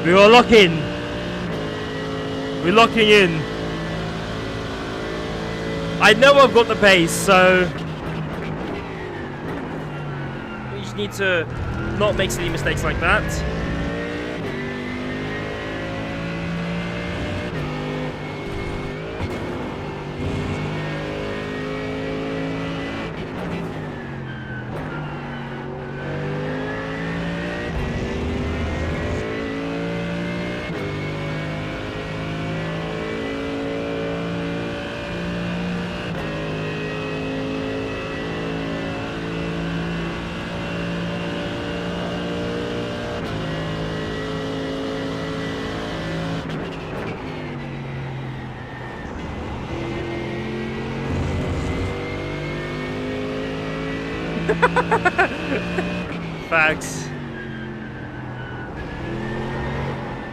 We are locking. We're locking in. I know I've got the pace, so we just need to not make silly mistakes like that. Facts.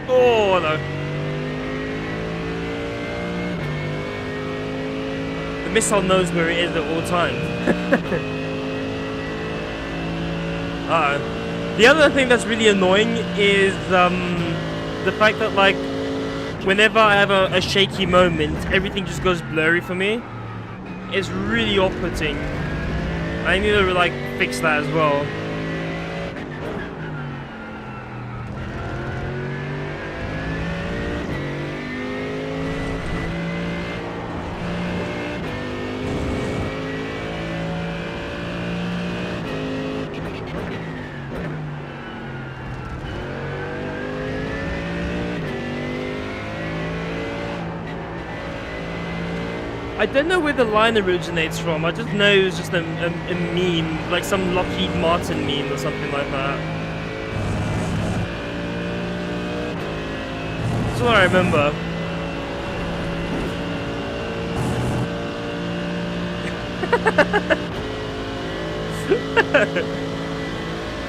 Oh no. The missile knows where it is at all times. The other thing that's really annoying is the fact that, like, whenever I have a shaky moment, everything just goes blurry for me. It's really off-putting. I need to like fix that as well. I don't know where the line originates from. I just know it was just a meme, like some Lockheed Martin meme or something like that. That's what I remember.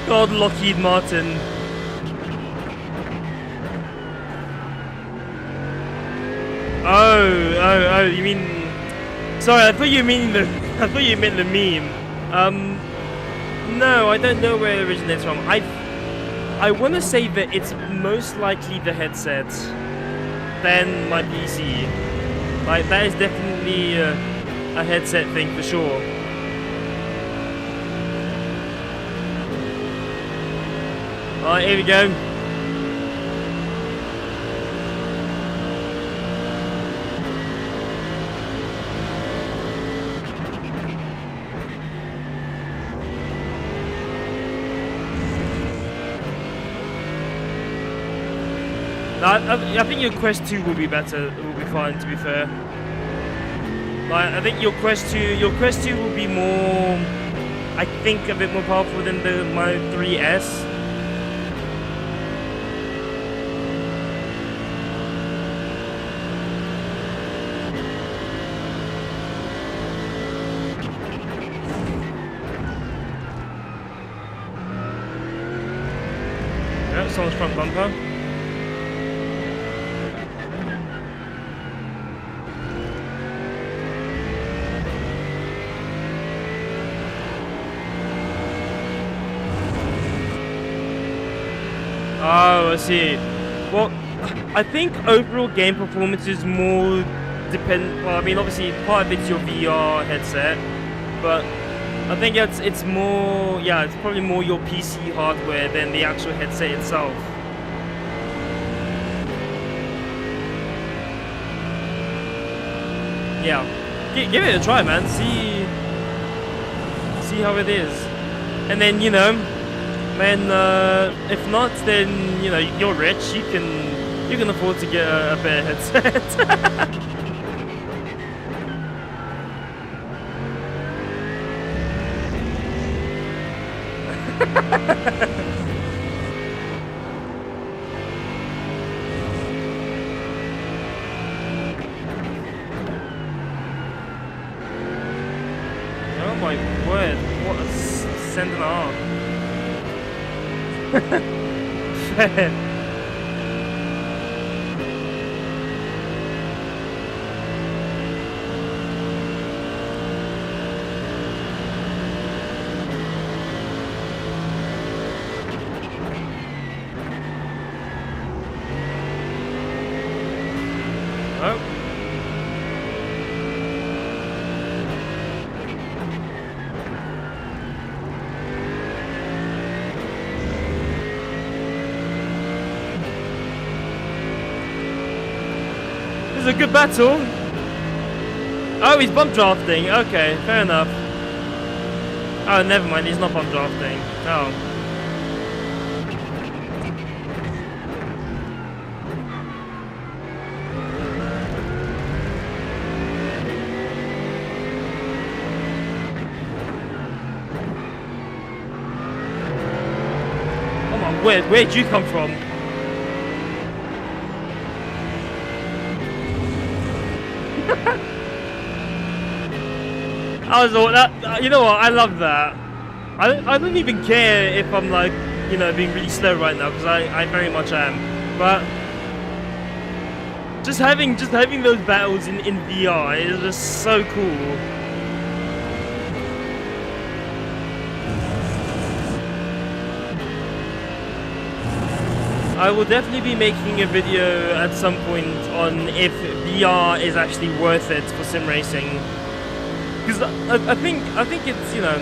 God, Lockheed Martin. Oh, you mean... Sorry, I thought you meant the meme. No, I don't know where it originates from. I want to say that it's most likely the headset than my PC. Like, that is definitely a headset thing for sure. Alright, here we go. I think your Quest 2 will be better. It will be fine, to be fair. Like, I think your Quest 2 will be more, I think, a bit more powerful than my 3S. Yeah, someone's front bumper. Oh, I see. Well, I think overall game performance is more well, I mean, obviously part of it's your VR headset, but I think it's more, yeah, it's probably more your PC hardware than the actual headset itself. Yeah, give it a try, man. See how it is, and then if not, then you're rich. You can afford to get a better headset. Oh my word! What a send and a half. Fair. Oh. This is a good battle. Oh, he's bump drafting. Okay, fair enough. Oh, never mind. He's not bump drafting. Oh. Where'd you come from? I was all that. You know what? I love that. I don't even care if I'm like being really slow right now, because I very much am. But just having those battles in VR is just so cool. I will definitely be making a video at some point on if VR is actually worth it for sim racing. Because I think it's, you know,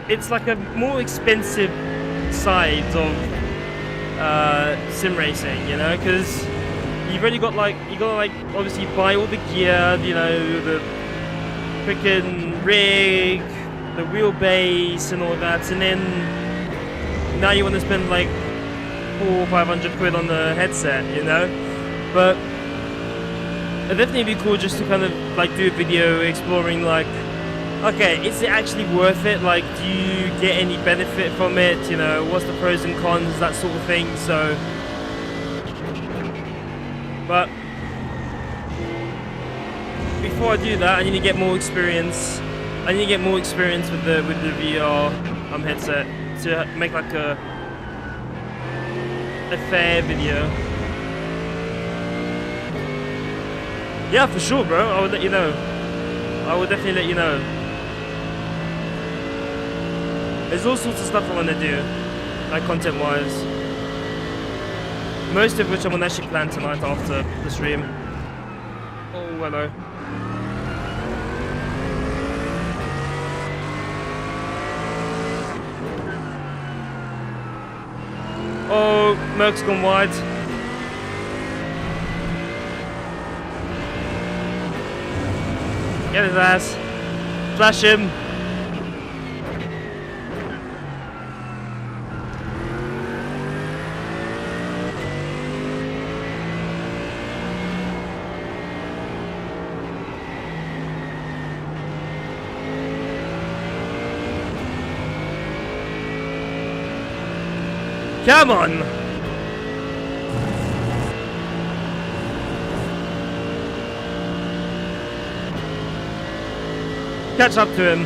it's like a more expensive side of sim racing, you know, because you've already got like, you gotta like obviously buy all the gear, you know, the freaking rig, the wheelbase and all that, and then now you want to spend like 400 or 500 quid on the headset, you know. But it'd definitely be cool just to kind of like do a video exploring like, okay, is it actually worth it? Like, do you get any benefit from it? You know, what's the pros and cons, that sort of thing. So, but before I do that, I need to get more experience. I need to get more experience with the VR headset to make like a fair video. Yeah, for sure, bro. I would let you know. I will definitely let you know. There's all sorts of stuff I want to do, like content-wise. Most of which I'm gonna actually plan tonight after the stream. Oh, hello. Oh, Merc's gone wide. Get his ass. Flash him. Come on! Catch up to him.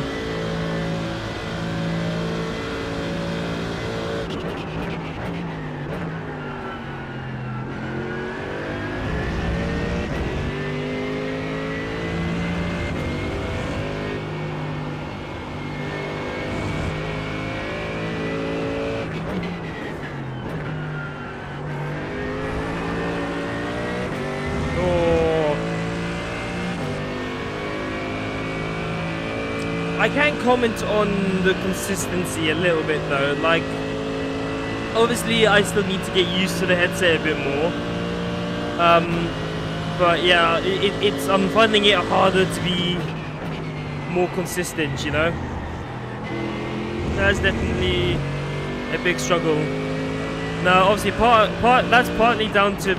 I can comment on the consistency a little bit though, like obviously I still need to get used to the headset a bit more, but yeah, it's I'm finding it harder to be more consistent, you know. That's definitely a big struggle. Now obviously that's partly down to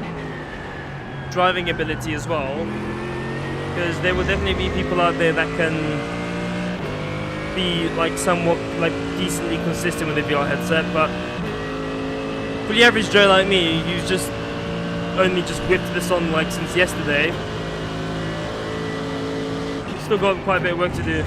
driving ability as well, because there will definitely be people out there that can be like somewhat like decently consistent with the VR headset, but for the average Joe like me, who's just only just whipped this on like since yesterday, still got quite a bit of work to do.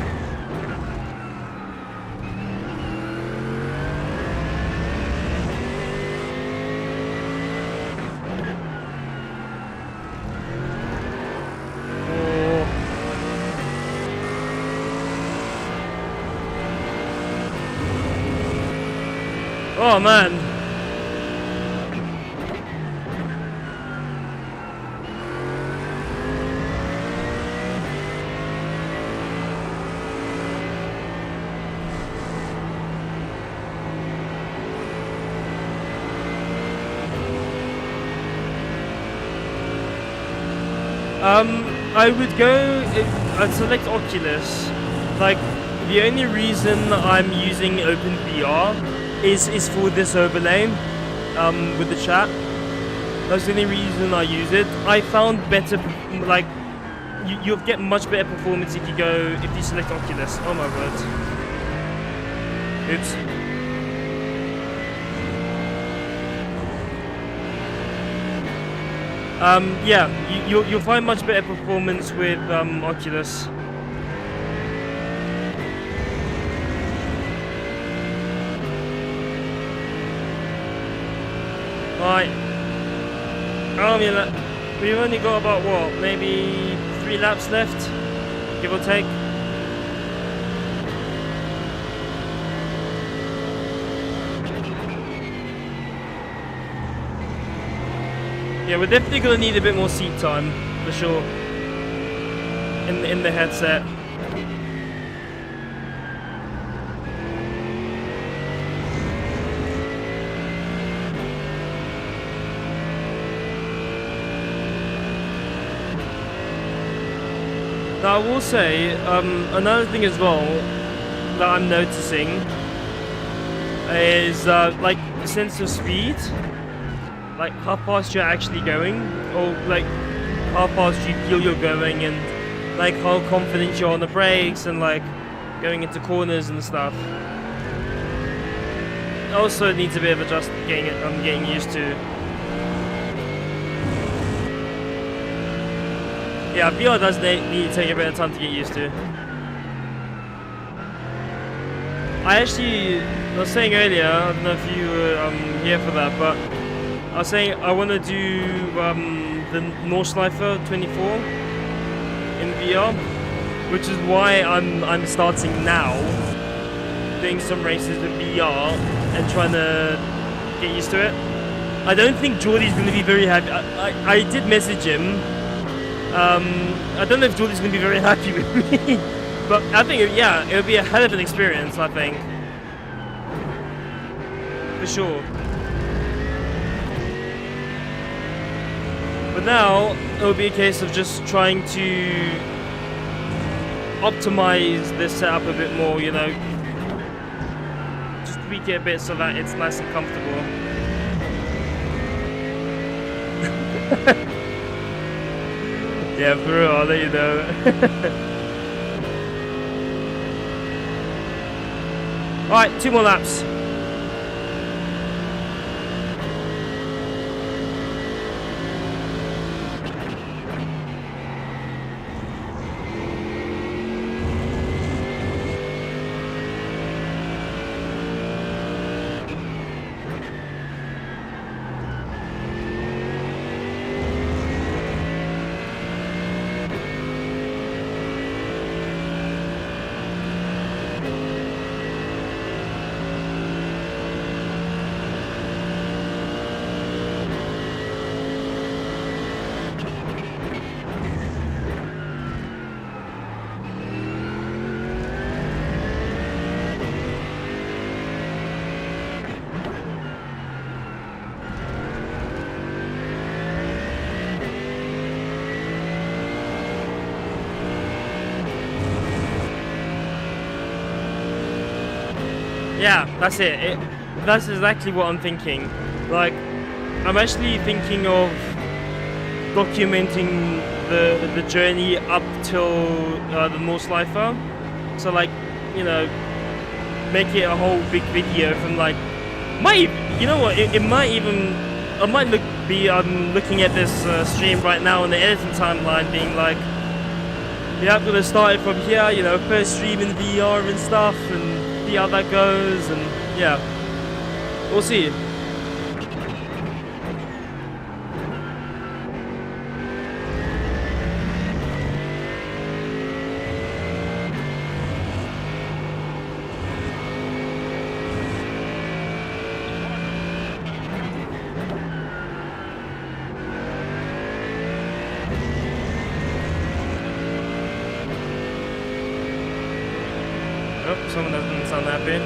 Oh man. I would go, I'd select Oculus. Like, the only reason I'm using OpenVR is for this overlay with the chat. That's the only reason I use it. I found better, like, you'll get much better performance if you select Oculus. Oh my word. Oops. Yeah, you'll find much better performance with Oculus. Right. We've only got about what, maybe 3 laps left, give or take. Yeah, we're definitely gonna need a bit more seat time for sure. In the headset. Now I will say another thing as well that I'm noticing is like sense of speed, like how fast you're actually going, or like how fast you feel you're going, and like how confident you're on the brakes and like going into corners and stuff. Also needs a bit of getting used to. Yeah, VR does need to take a bit of time to get used to. I was saying earlier, I don't know if you were here for that, but I was saying I want to do the Nordschleife 24 in VR, which is why I'm starting now, doing some races with VR and trying to get used to it. I don't think Jordy's going to be very happy. I did message him. I don't know if Jordy's going to be very happy with me, but I think, yeah, it would be a hell of an experience, I think. For sure. But now, it'll be a case of just trying to optimize this setup a bit more, you know. Just tweak it a bit so that it's nice and comfortable. Yeah, for real, I'll let you know. Alright, 2 more laps. Yeah, that's it. That's exactly what I'm thinking. Like, I'm actually thinking of documenting the journey up till the Nordschleife. So, like, you know, make it a whole big video from like, you know what? It might even, I might be looking at this stream right now on the editing timeline, being like, yeah, I'm gonna start it from here. You know, first stream in VR and stuff, and see how that goes, and yeah, we'll see. Oh, someone doesn't sound happy.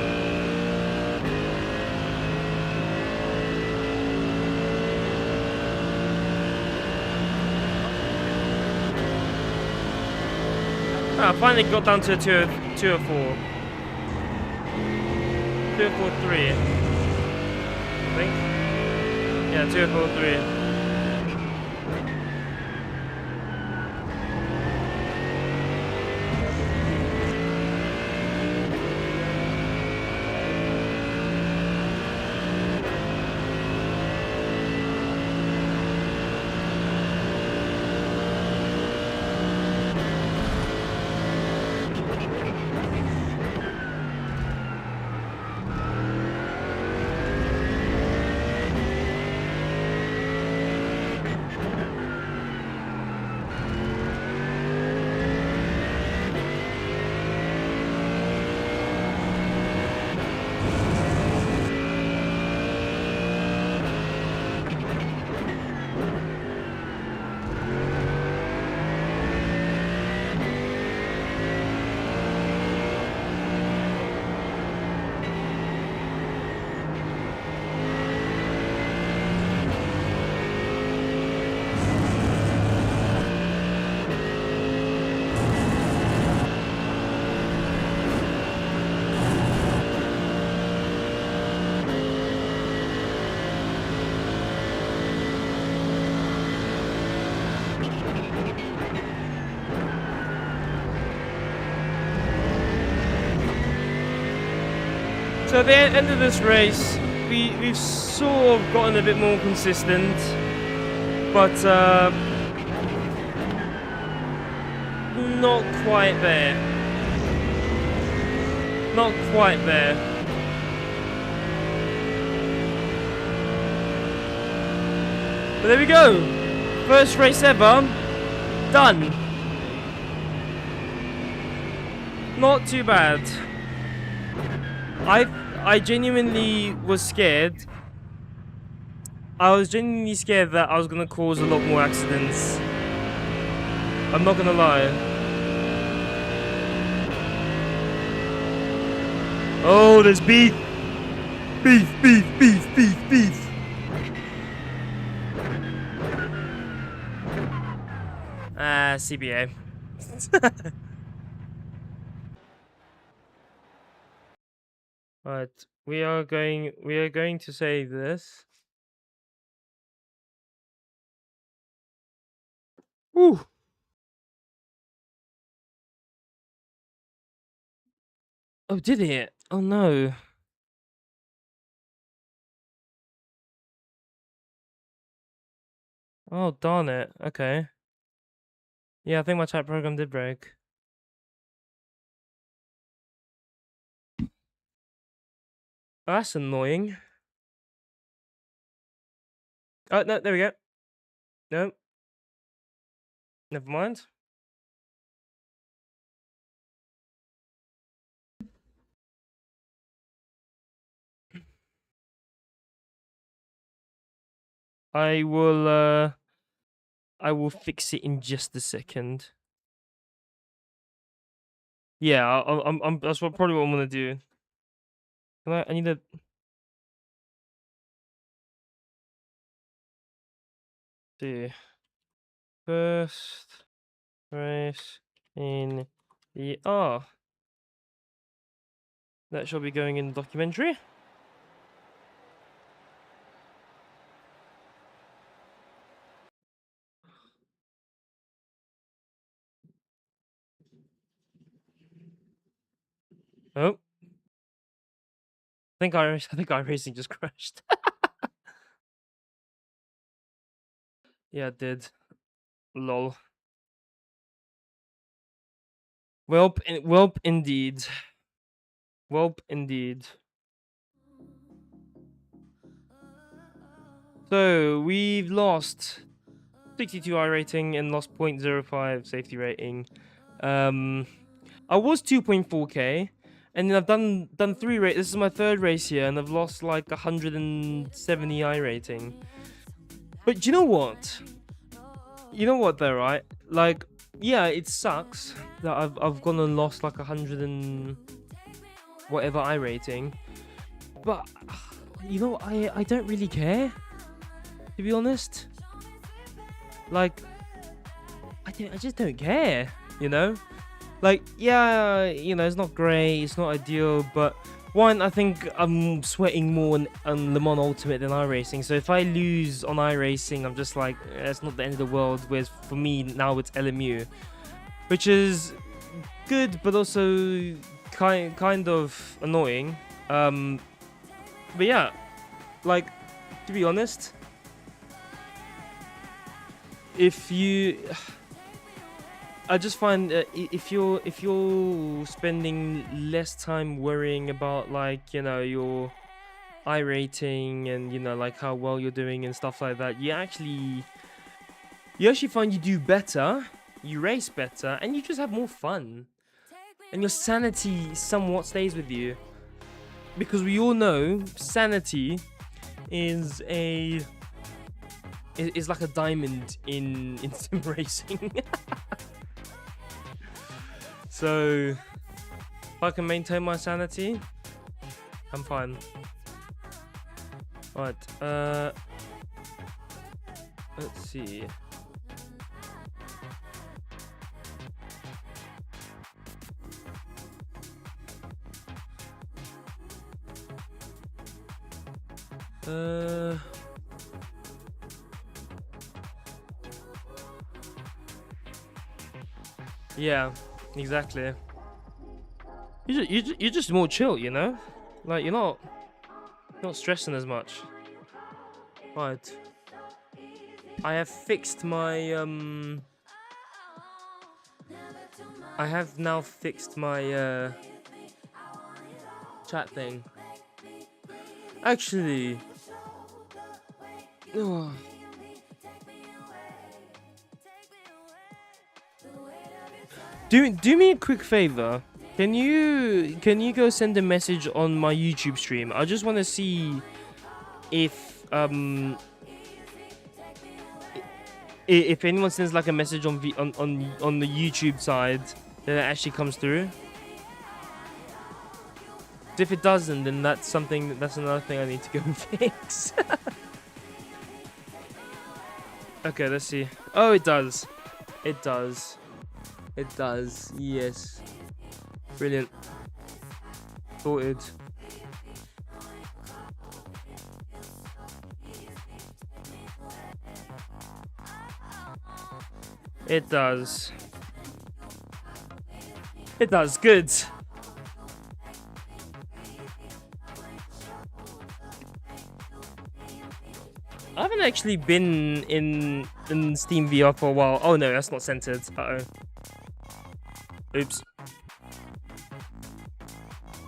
I finally got down to a 204. 243. I think. Yeah, 243. So at the end of this race, we've sort of gotten a bit more consistent, but not quite there. Not quite there. But there we go. First race ever. Done. Not too bad. I genuinely was scared. I was genuinely scared that I was gonna cause a lot more accidents. I'm not gonna lie. Oh, there's beef. Beef, beef, beef, beef, beef. CBA. Right, we are going to save this. Ooh. Oh, did it? Oh no. Oh, darn it. Okay. Yeah, I think my chat program did break. Oh, that's annoying. Oh, no, there we go. No. Never mind. I will fix it in just a second. Yeah, that's probably what I'm gonna do. I need to. See. First race in the that shall be going in the documentary. Oh. I think iRacing just crashed. Yeah, it did. Lol. Welp indeed. Welp indeed. So we've lost 62 iRating and lost 0.05 safety rating. I was 2.4k, and then I've done 3 races. This is my 3rd race here, and I've lost like 170 iRating. But do you know what? You know what though, right? Like, yeah, it sucks that I've gone and lost like 100 and whatever iRating. But you know, I don't really care, to be honest. Like, I just don't care, you know? Like, yeah, you know, it's not great, it's not ideal, but one, I think I'm sweating more on Le Mans Ultimate than iRacing. So if I lose on iRacing, I'm just like, it's not the end of the world. Whereas for me, now it's LMU, which is good, but also kind of annoying. But yeah, like, to be honest, I just find if you're spending less time worrying about, like, you know, your iRating and, you know, like how well you're doing and stuff like that, you actually find you do better, you race better, and you just have more fun, and your sanity somewhat stays with you, because we all know sanity is like a diamond in sim racing. So if I can maintain my sanity, I'm fine. Right, let's see. Yeah, exactly. You're just more chill, you know? Like, you're not stressing as much. Right. I have fixed my, I have now fixed my, chat thing. Actually... Oh. Do me a quick favor. Can you go send a message on my YouTube stream? I just want to see if anyone sends like a message on the YouTube side, then it actually comes through. If it doesn't, then that's another thing I need to go and fix. Okay, let's see. Oh, it does. It does. It does. Yes. Brilliant. Sorted. It does. It does. Good. I haven't actually been in Steam VR for a while. Oh no, that's not centered. Uh-oh. Oops.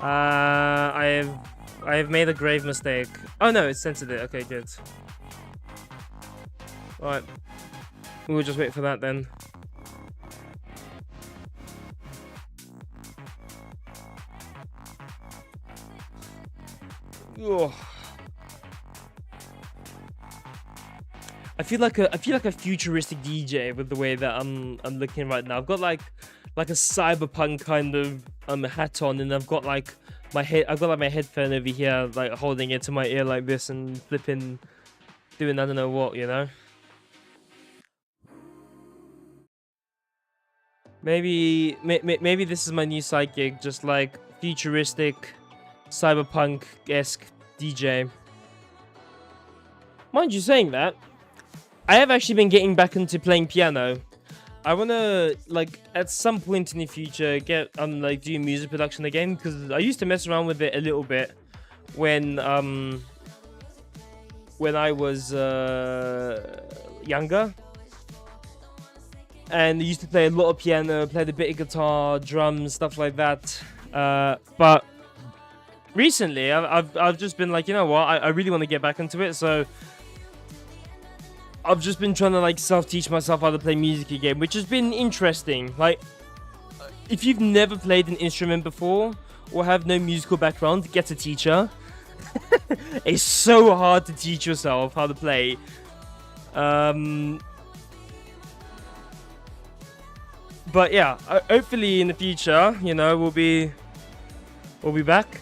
I have made a grave mistake. Oh no, it's centered it. Okay, good. Alright. We'll just wait for that then. Ugh. I feel like a futuristic DJ with the way that I'm looking right now. I've got like a cyberpunk kind of hat on, and I've got like my headphone over here, like holding it to my ear like this and flipping, doing I don't know what, you know. Maybe this is my new side gig, just like futuristic, cyberpunk-esque DJ. Mind you saying that, I have actually been getting back into playing piano. I wanna, like, at some point in the future get like doing music production again, because I used to mess around with it a little bit when I was younger, and I used to play a lot of piano, played a bit of guitar, drums, stuff like that. But recently, I've just been like, you know what, I really want to get back into it, so I've just been trying to like self-teach myself how to play music again, which has been interesting. Like, if you've never played an instrument before or have no musical background, get a teacher. It's so hard to teach yourself how to play. But yeah, hopefully in the future, you know, we'll be back.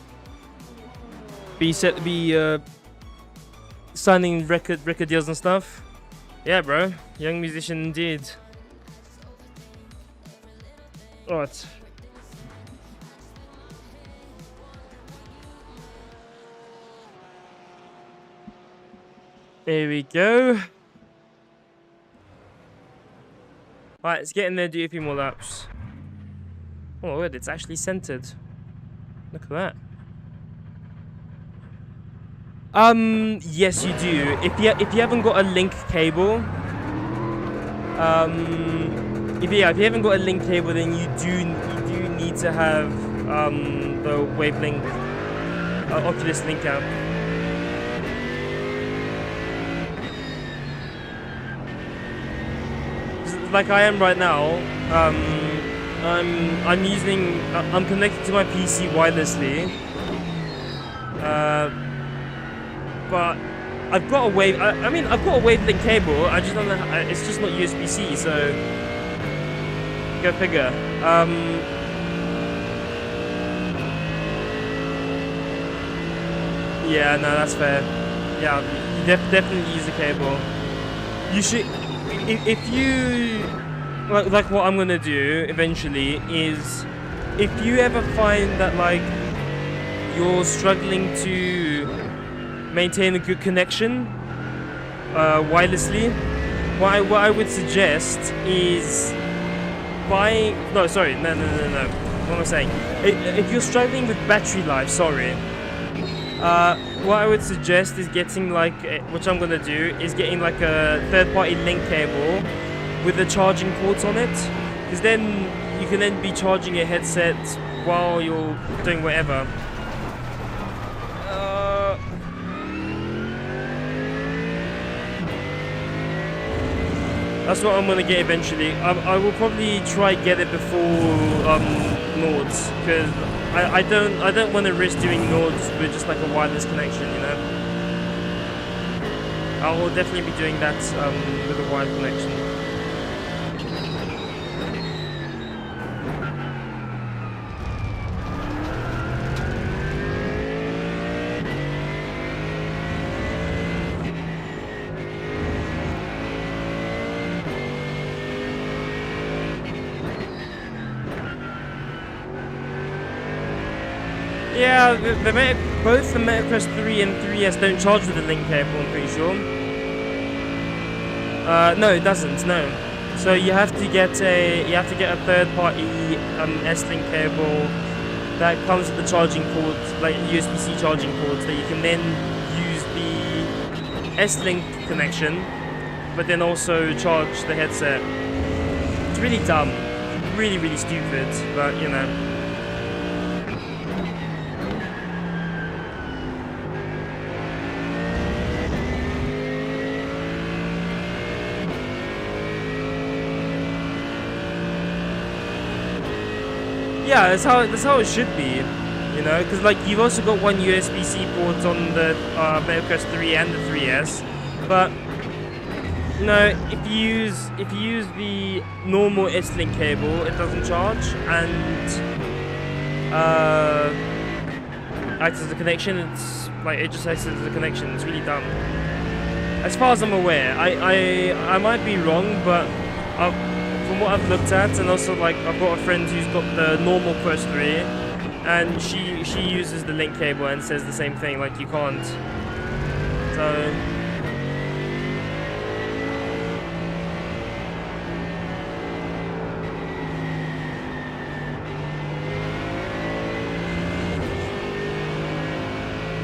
Be signing record deals and stuff. Yeah, bro. Young musician indeed. Alright. There we go. Alright, let's get in there, do a few more laps. Oh my word, it's actually centered. Look at that. Yes, you do. If you haven't got a link cable, if you haven't got a link cable, then you do need to have the Wavelink Oculus Link app. Like I am right now, I'm connected to my PC wirelessly. But I've got a I've got a Wavelink cable. I just don't know. It's just not USB-C, so go figure. Yeah, no, that's fair. Yeah, you definitely use the cable. You should, if you like what I'm gonna do eventually is, if you ever find that like you're struggling to maintain a good connection wirelessly, what I would suggest is buying. No. What am I saying? If you're struggling with battery life, What I would suggest is getting like, which I'm gonna do, is getting like a third-party link cable with the charging ports on it, because then you can then be charging your headset while you're doing whatever. That's what I'm gonna get eventually. I will probably try get it before Nords, because I don't want to risk doing Nords with just like a wireless connection, you know. I will definitely be doing that with a wired connection. Yeah, both the MetaQuest 3 and 3S don't charge with the link cable, I'm pretty sure. No, it doesn't. No. So you have to get a third-party S-Link cable that comes with the charging port, like USB-C charging ports, that you can then use the S-Link connection, but then also charge the headset. It's really dumb, really, really stupid, but you know. Yeah, that's how it should be, you know, because like you've also got one USB-C port on the MetaQuest 3 and the 3S, but no, if you use the normal S-Link cable, it doesn't charge and acts as a connection. It's like it just acts as a connection. It's really dumb. As far as I'm aware, I might be wrong, but from what I've looked at, and also like I've got a friend who's got the normal Quest 3, and she uses the link cable and says the same thing, like you can't. So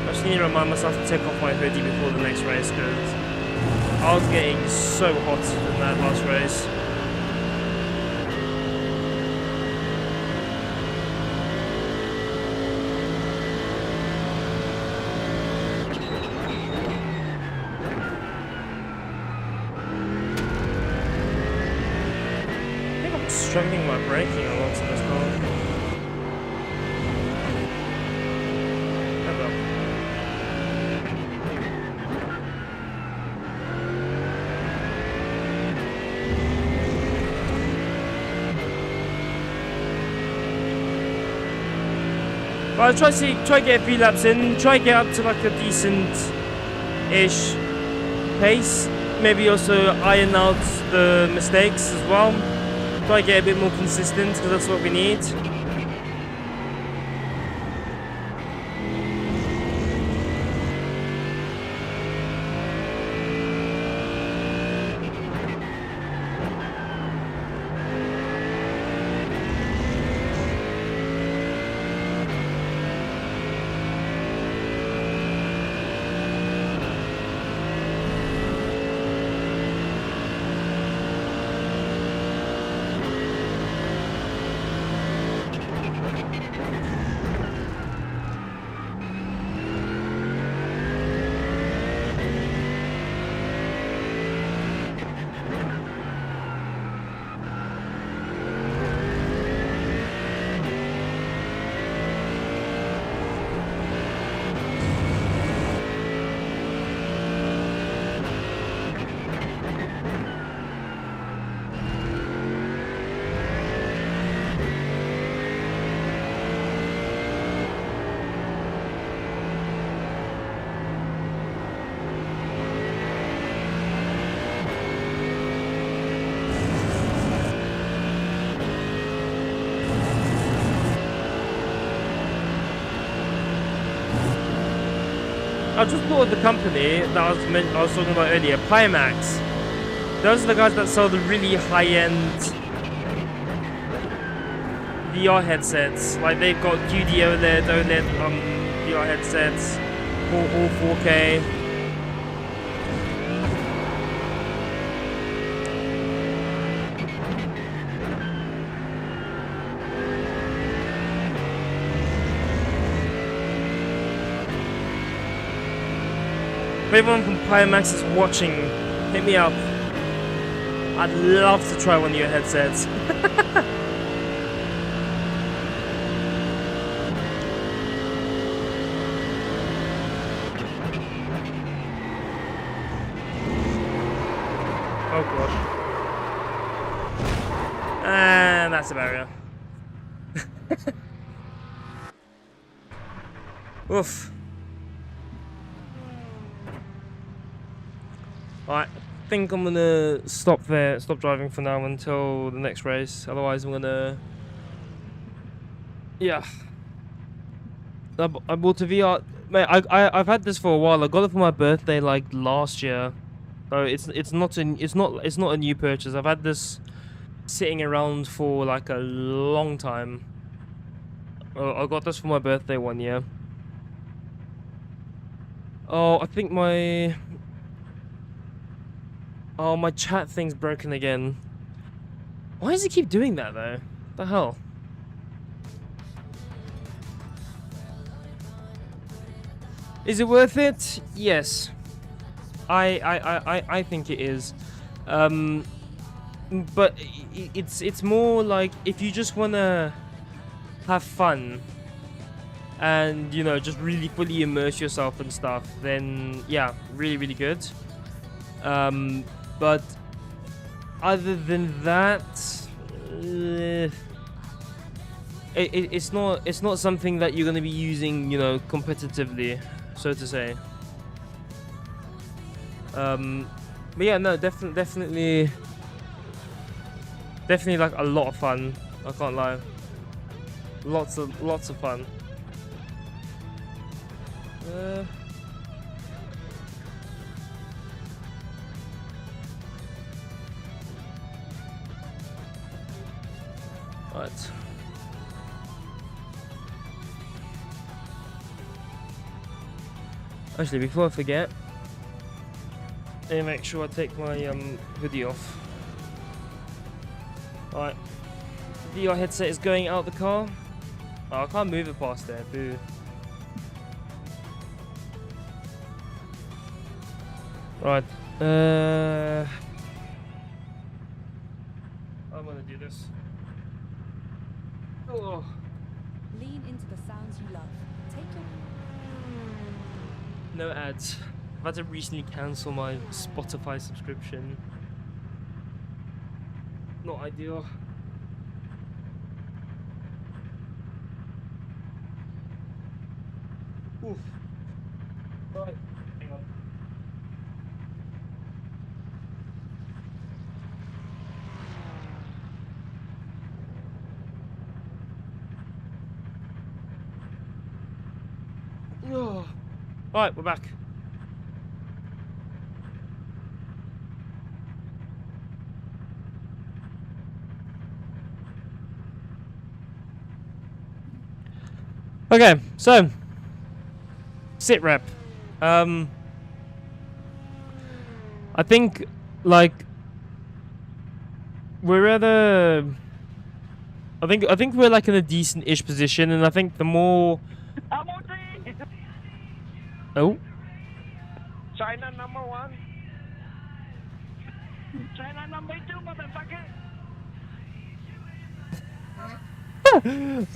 I just need to remind myself to take off my hoodie before the next race, because I was getting so hot in that last race. Struggling my braking a lot in this car. Oh well. But I'll try to get a few laps in, try to get up to like a decent-ish pace. Maybe also iron out the mistakes as well. Try to get a bit more consistent, because that's what we need. I just thought of the company that I was talking about earlier, Pimax. Those are the guys that sell the really high-end VR headsets. Like they've got QD OLED VR headsets. all 4K. If everyone from Pimax is watching, hit me up. I'd love to try one of your headsets. Oh god. And that's a barrier. Oof. Alright, I think I'm gonna stop driving for now until the next race. Otherwise, I'm gonna. Yeah. I bought a VR. Mate, I've had this for a while. I got it for my birthday like last year. So it's not a new purchase. I've had this sitting around for like a long time. I got this for my birthday one year. Oh, I think my chat thing's broken again. Why does it keep doing that though? What the hell? Is it worth it? Yes. I think it is. But it's more like if you just wanna have fun and you know just really fully immerse yourself and stuff, then yeah, really good. But other than that, it's not something that you're gonna be using, you know, competitively, so to say. But yeah, no, definitely like a lot of fun. I can't lie. Lots of fun. Right. Actually, before I forget, let me make sure I take my hoodie off. Alright. VR headset is going out the car. Oh, I can't move it past there, boo. Right. I'm gonna do this. Oh. Lean into the sounds you love. Take your No ads. I've had to recently cancel my Spotify subscription. Not ideal. Oof. Right. Hang on. Oh. Alright, we're back. Okay, so sit rep. I think like we're at a. I think we're like in a decent-ish position, and I think the more. Oh. China number 1. China number 2, motherfucker.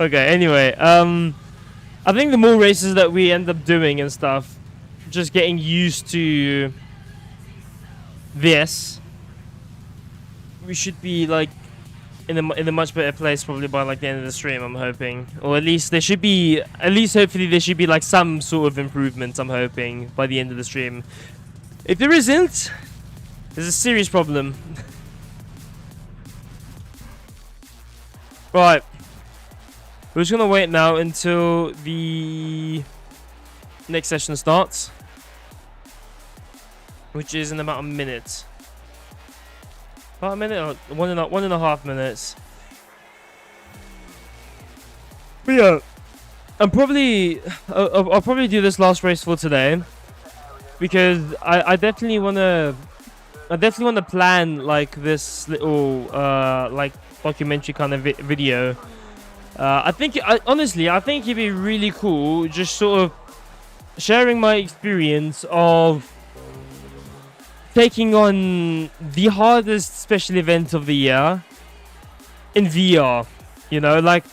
Okay. Anyway, I think the more races that we end up doing and stuff, just getting used to this, we should be like in a much better place probably by like the end of the stream. I'm hoping, or at least hopefully there should be like some sort of improvement. I'm hoping by the end of the stream. If there isn't, there's a serious problem. Right. We're just gonna wait now until the next session starts, which is in about a minute. About a minute or 1.5 minutes. But yeah, I'll probably do this last race for today, because I definitely wanna plan like this little like documentary kind of video. Honestly, I think it'd be really cool just sort of sharing my experience of taking on the hardest special event of the year in VR. You know, like,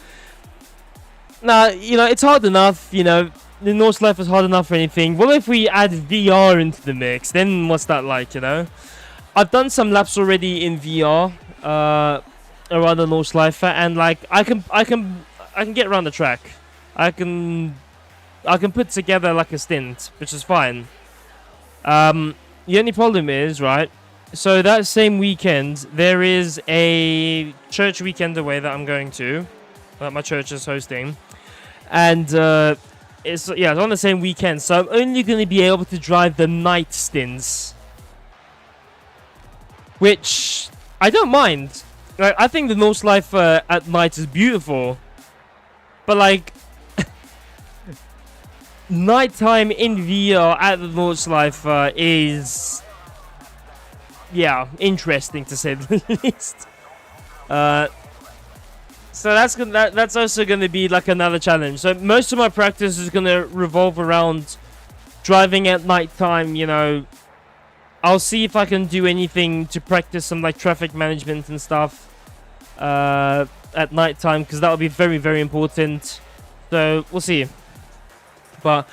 nah, you know, it's hard enough, you know, the Norse Life is hard enough for anything. What if we add VR into the mix? Then what's that like, you know? I've done some laps already in VR, around the Norse Life, and like, I can get around the track. I can put together like a stint, which is fine. The only problem is, right, so that same weekend, there is a church weekend away that I'm going to, that my church is hosting. And it's on the same weekend, so I'm only going to be able to drive the night stints. Which, I don't mind. Like, I think the Norse Life at night is beautiful. But like, nighttime in VR at the Norse Life is, yeah, interesting to say the least. So that's also gonna be like another challenge. So most of my practice is gonna revolve around driving at nighttime. You know, I'll see if I can do anything to practice some like traffic management and stuff at nighttime, because that will be very, very important. So we'll see. But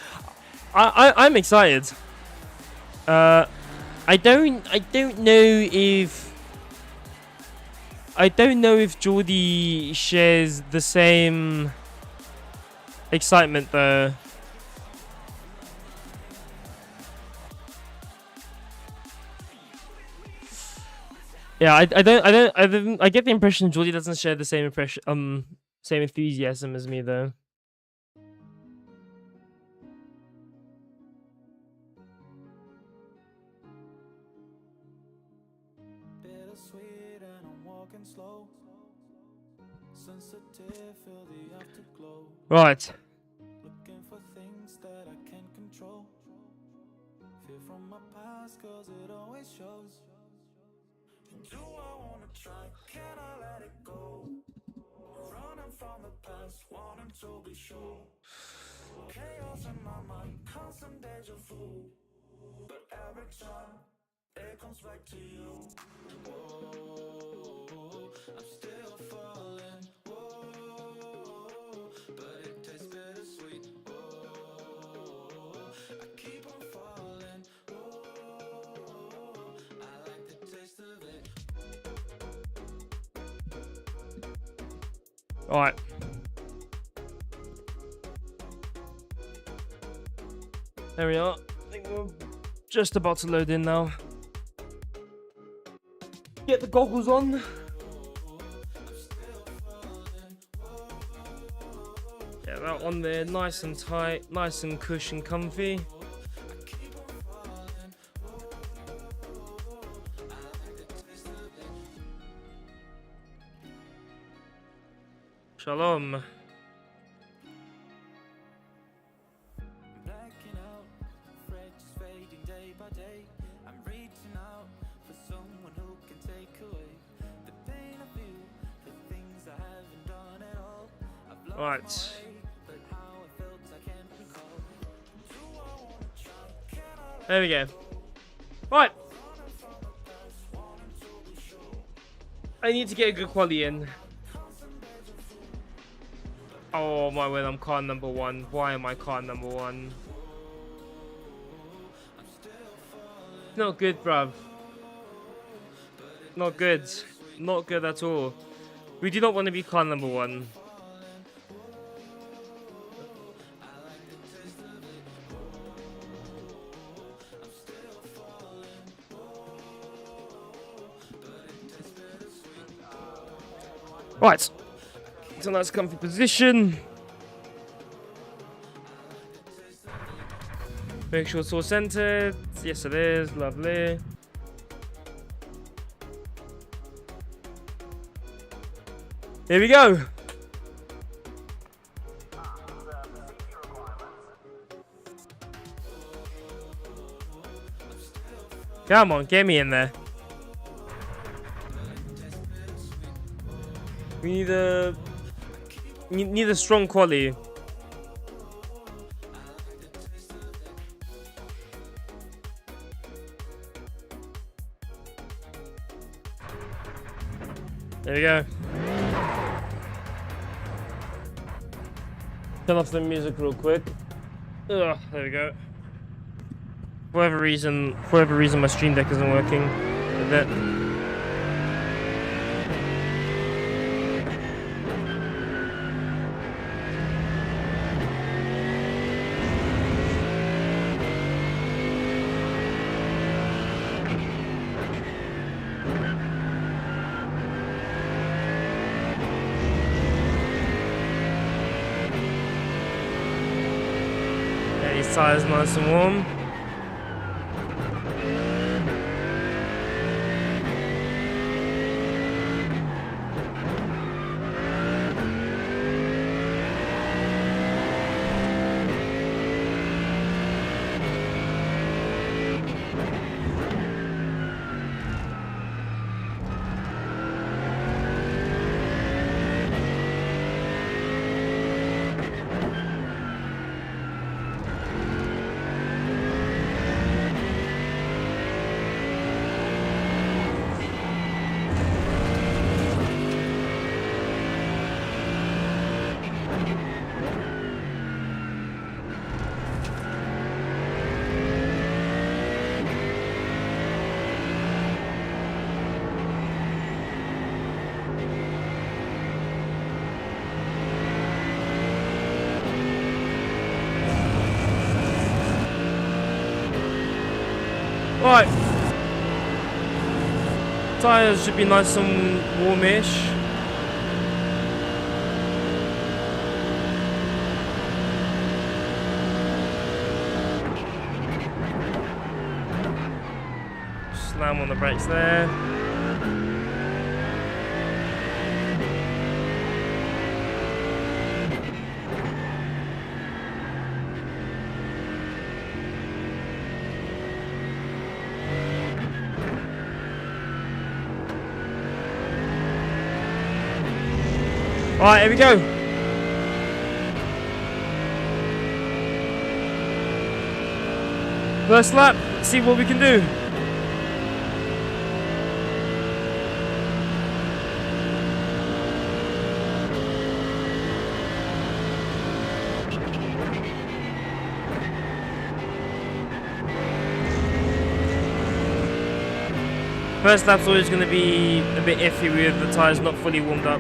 I'm excited. I don't know if Geordie shares the same excitement though. Yeah, I get the impression Geordie doesn't share the same same enthusiasm as me though. Bittersweet and I'm walking slow. Sensitive, feel the afterglow. Right. Looking for things that I can't control. Fear from my past, cause it always shows. Do I wanna try? Can I let it go? Running from the past, wanting to be sure. Chaos in my mind, constant deja vu. But every time it comes back to you. Whoa, I'm still falling. Whoa, but it tastes bittersweet. Whoa, I keep on falling. Whoa, I like the taste of it. All right. There we are. I think we're just about to load in now. Get the goggles on. Get that on there, nice and tight, nice and cushion comfy. Shalom. Blacking out, afraid just fading day by day. I'm reaching out for someone who can take away the pain I feel, the things I haven't done at all. I've lost Right. my way, but how I felt I can't recall. Do I wanna try? Can I let There we go. Right. I need to get a good quality in. Oh my word, I'm car number one. Why am I car number one? Not good, bruv. Not good. Not good at all. We do not want to be car number one. Right. It's a nice comfy position. Make sure it's all centered. Yes, it is. Lovely. Here we go. Come on, get me in there. We need a strong quality. There we go. Turn off the music real quick. Ugh, there we go. For whatever reason, my Stream Deck isn't working a bit. Yeah, these tires nice and warm. Right. Tires should be nice and warmish. Slam on the brakes there. Alright, here we go. First lap, see what we can do. First lap's always going to be a bit iffy with the tyres not fully warmed up.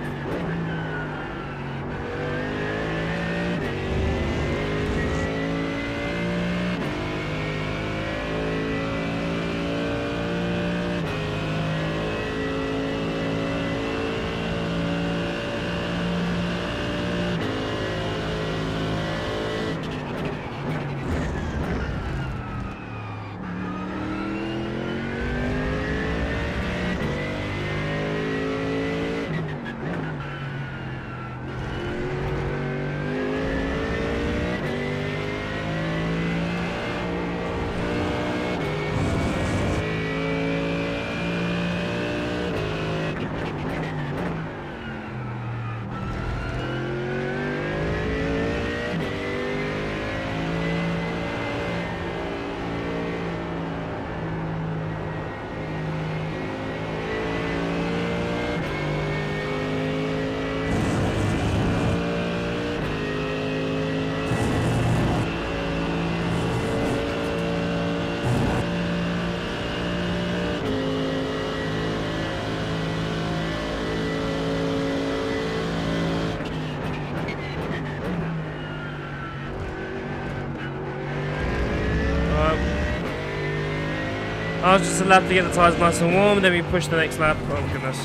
I was just a lap to get the tyres nice and warm, then we push the next lap. Oh goodness.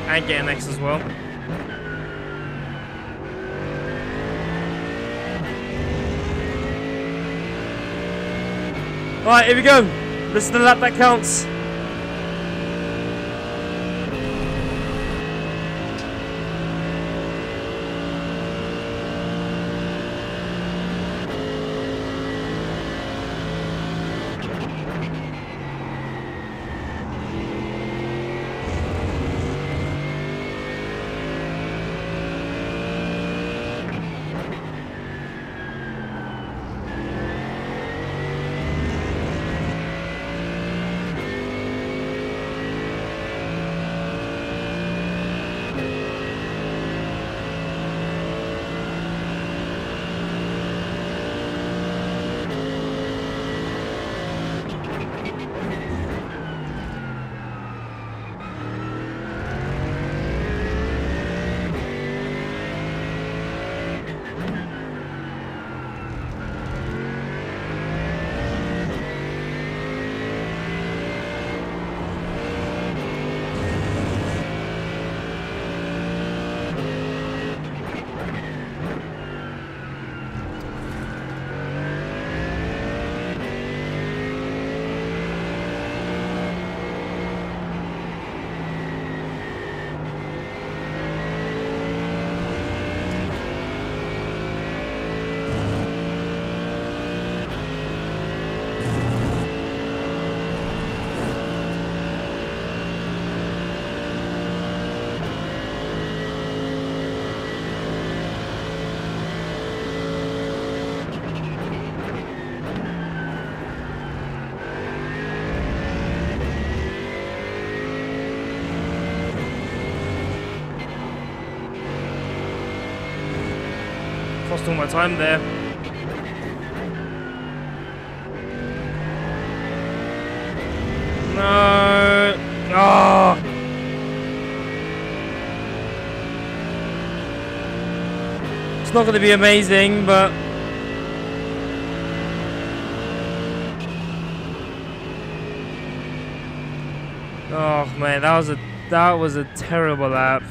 And get an X as well. Alright, here we go. This is the lap that counts. lost all my time there. No. Oh. It's not going to be amazing, but oh man, that was a terrible lap.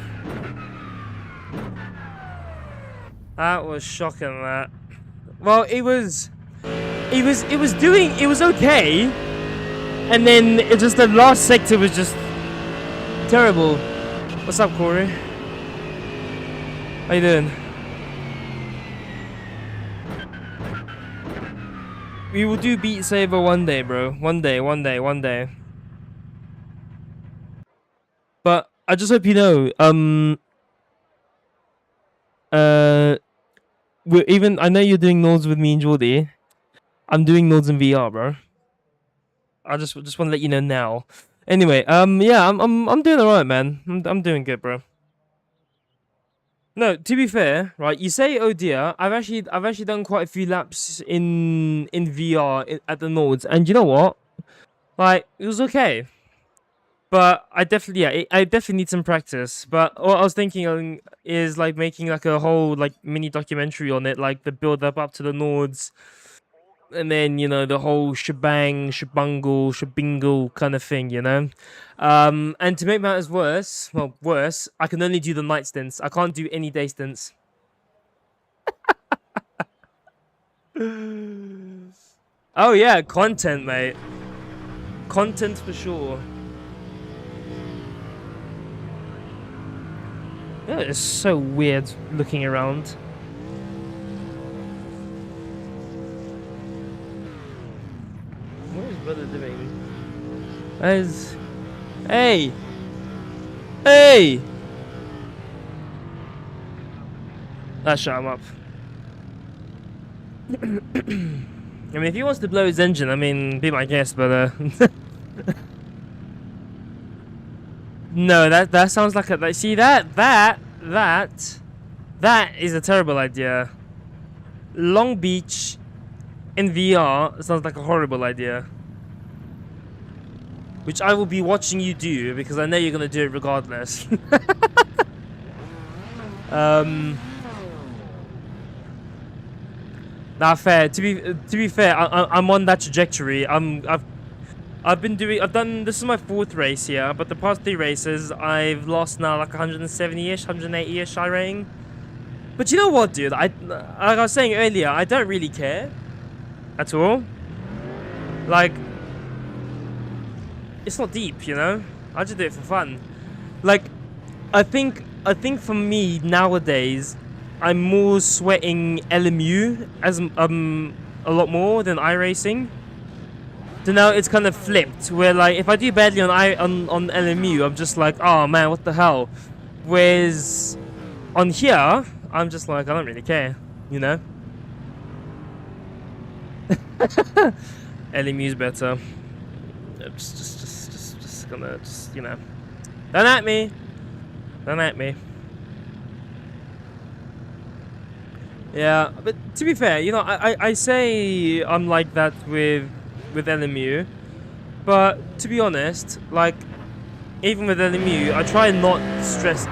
That was shocking. That. Well, it was okay, and then it just the last sector was just terrible. What's up, Corey? How you doing? We will do Beat Saber one day, bro. One day. But I just hope you know, I know you're doing Nords with me and Jordy. I'm doing Nords in VR, bro. I just want to let you know now. Anyway, yeah, I'm doing alright, man. I'm doing good, bro. No, to be fair, right? You say, oh dear, I've actually done quite a few laps in VR at the Nords, and you know what? Like, it was okay. But I definitely need some practice. But what I was thinking is like making like a whole like mini documentary on it, like the build up to the Nords, and then the whole shebingle kind of thing, And to make matters worse, I can only do the night stints. I can't do any day stints. Oh yeah, content, mate. Content for sure. Yeah, it's so weird looking around. What is brother doing? Hey! Shut him up. I mean, if he wants to blow his engine, I mean, be my guest, but no, that sounds like a. See that is a terrible idea. Long Beach in VR sounds like a horrible idea. Which I will be watching you do because I know you're gonna do it regardless. Nah, fair. To be fair, I'm on that trajectory. I've done. This is my 4th race here, but the past 3 races I've lost now like 170-ish, 180-ish I rating. But you know what, dude? Like I was saying earlier, I don't really care at all. Like, it's not deep, I just do it for fun. Like, I think for me nowadays, I'm more sweating LMU as a lot more than iRacing. So now it's kind of flipped, where like if I do badly on LMU, I'm just like, oh man, what the hell? Whereas on here, I'm just like, I don't really care, LMU's better. Just gonna don't at me. Yeah, but to be fair, I say I'm like that with LMU, but to be honest, like even with LMU, I try not to stress.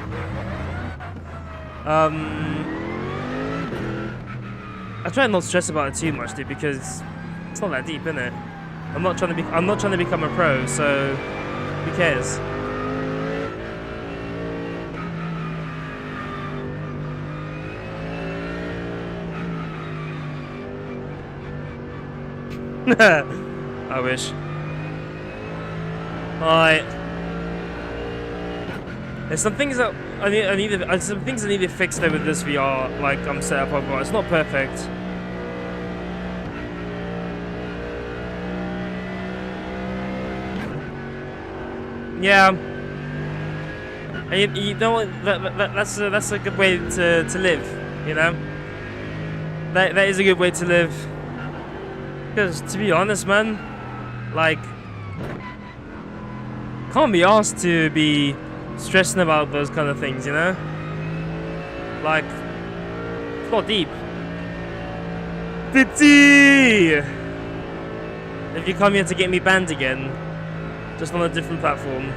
I try not to stress about it too much, dude, because it's not that deep, is it? I'm not trying to become a pro, so who cares? I wish. Alright. There's some things that I need some things that need to be fixed though with this VR. Like I'm set up, but it's not perfect. Yeah. And you know what? That's a good way to live. That is a good way to live. Because to be honest, man, like, can't be asked to be stressing about those kind of things, Like, it's not deep. Pity! If you come here to get me banned again, just on a different platform.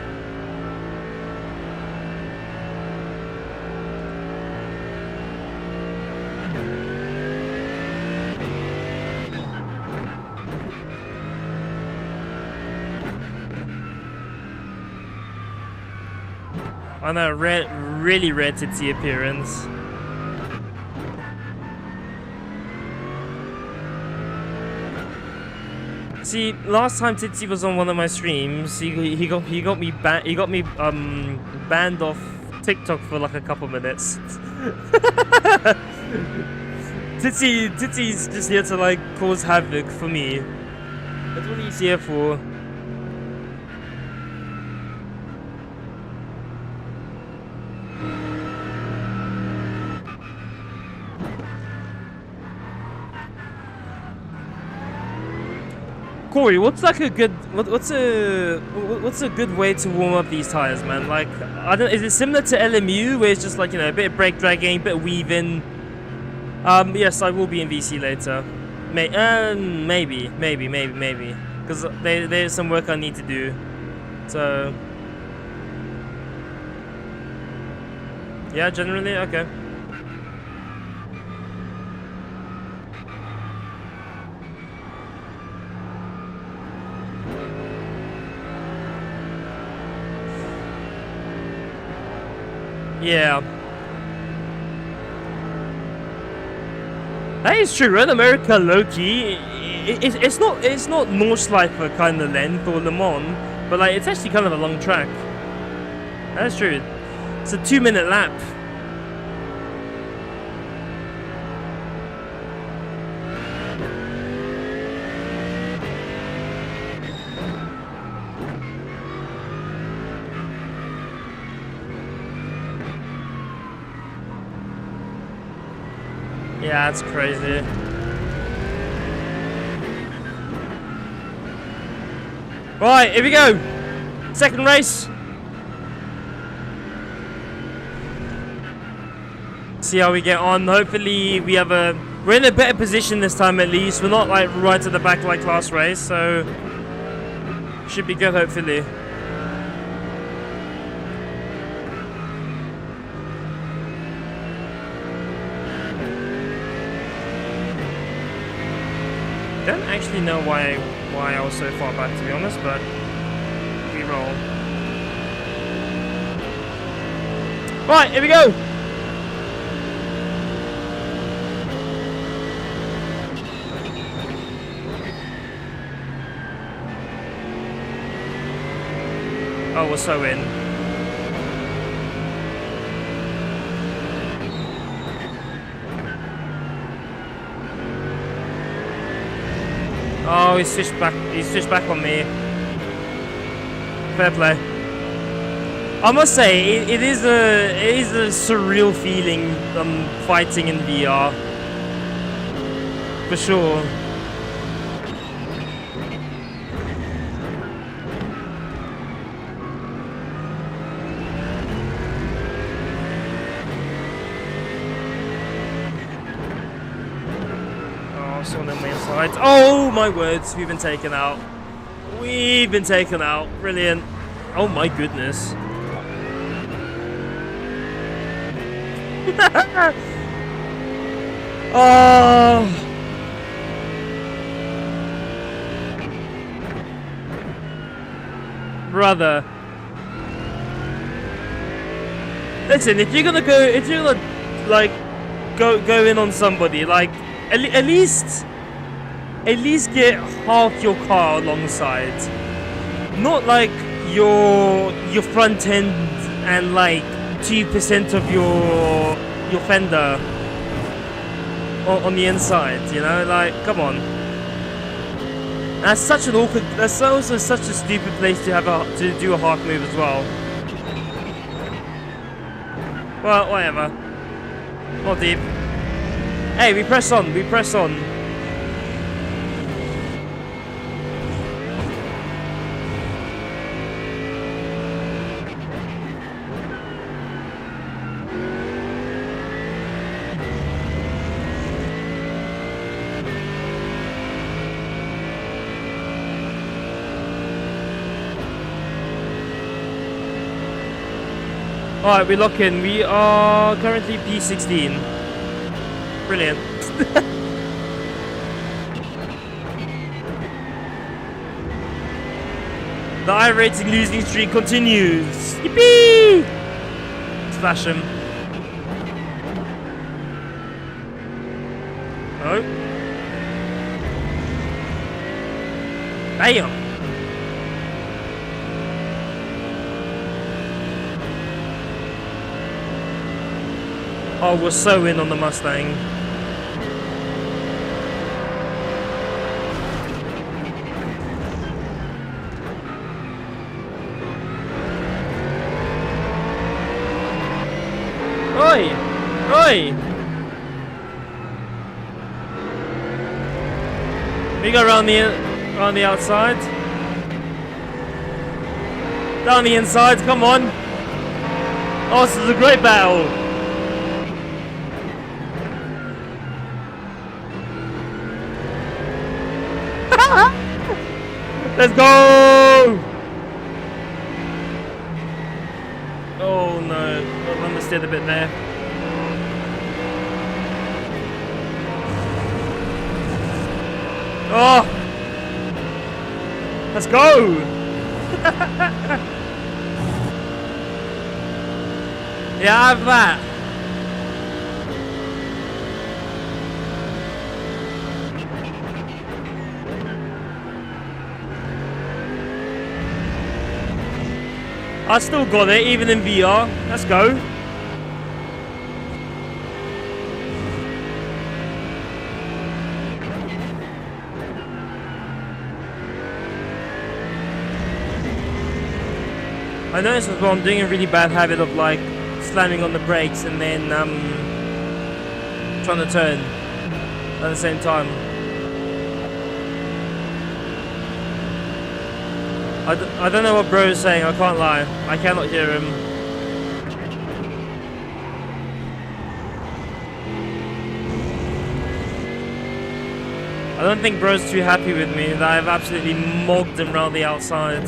I know, really rare Titsy appearance. See, last time Titsy was on one of my streams, he got me banned off TikTok for like a couple minutes. Titsy's just here to like cause havoc for me. That's what he's here for. Corey, what's like a good what's a good way to warm up these tires, man? Like, I don't. Is it similar to LMU where it's just like, you know, a bit of brake dragging, a bit of weaving? Yes, I will be in VC later. Maybe, because there's some work I need to do. So yeah, generally okay. Yeah. That is true, right? America low-key, it's not Nordschleife kind of length or Le Mans, but like it's actually kind of a long track. That's true. It's a 2-minute lap. Yeah, that's crazy. Right, here we go. Second race. See how we get on. Hopefully we're in a better position this time at least. We're not like right at the back like last race, so should be good hopefully. Don't actually know why I was so far back, to be honest, but we roll. Right, here we go. Oh, we're so in. Oh, he's switched back. He's switched back on me. Fair play. I must say, it is a surreal feeling fighting in VR. For sure. On the main side. Oh my words, we've been taken out. We've been taken out. Brilliant. Oh my goodness. Oh. Brother. Listen, if you're gonna like go in on somebody, like at least get half your car alongside. Not like your front end and like 2% of your fender on the inside, you know? Like, come on. That's such an awkward. That's also such a stupid place to have to do a half move as well. Well, whatever. Not deep. Hey, we press on. We press on. Alright, we lock in. We are currently P16. Brilliant. The iRacing losing streak continues. Yippee! Smash him. Oh. Bam! Oh, we're so in on the Mustang. Oi! Oi! We go around the outside. Down the inside, come on! Oh, this is a great battle! Let's go! Oh no, I understood a bit there. Oh! Let's go! Yeah, I have that. I still got it, even in VR. Let's go. I noticed as well I'm doing a really bad habit of like slamming on the brakes and then trying to turn at the same time. I don't know what bro is saying, I can't lie. I cannot hear him. I don't think bro's too happy with me that I've absolutely mogged him around the outside.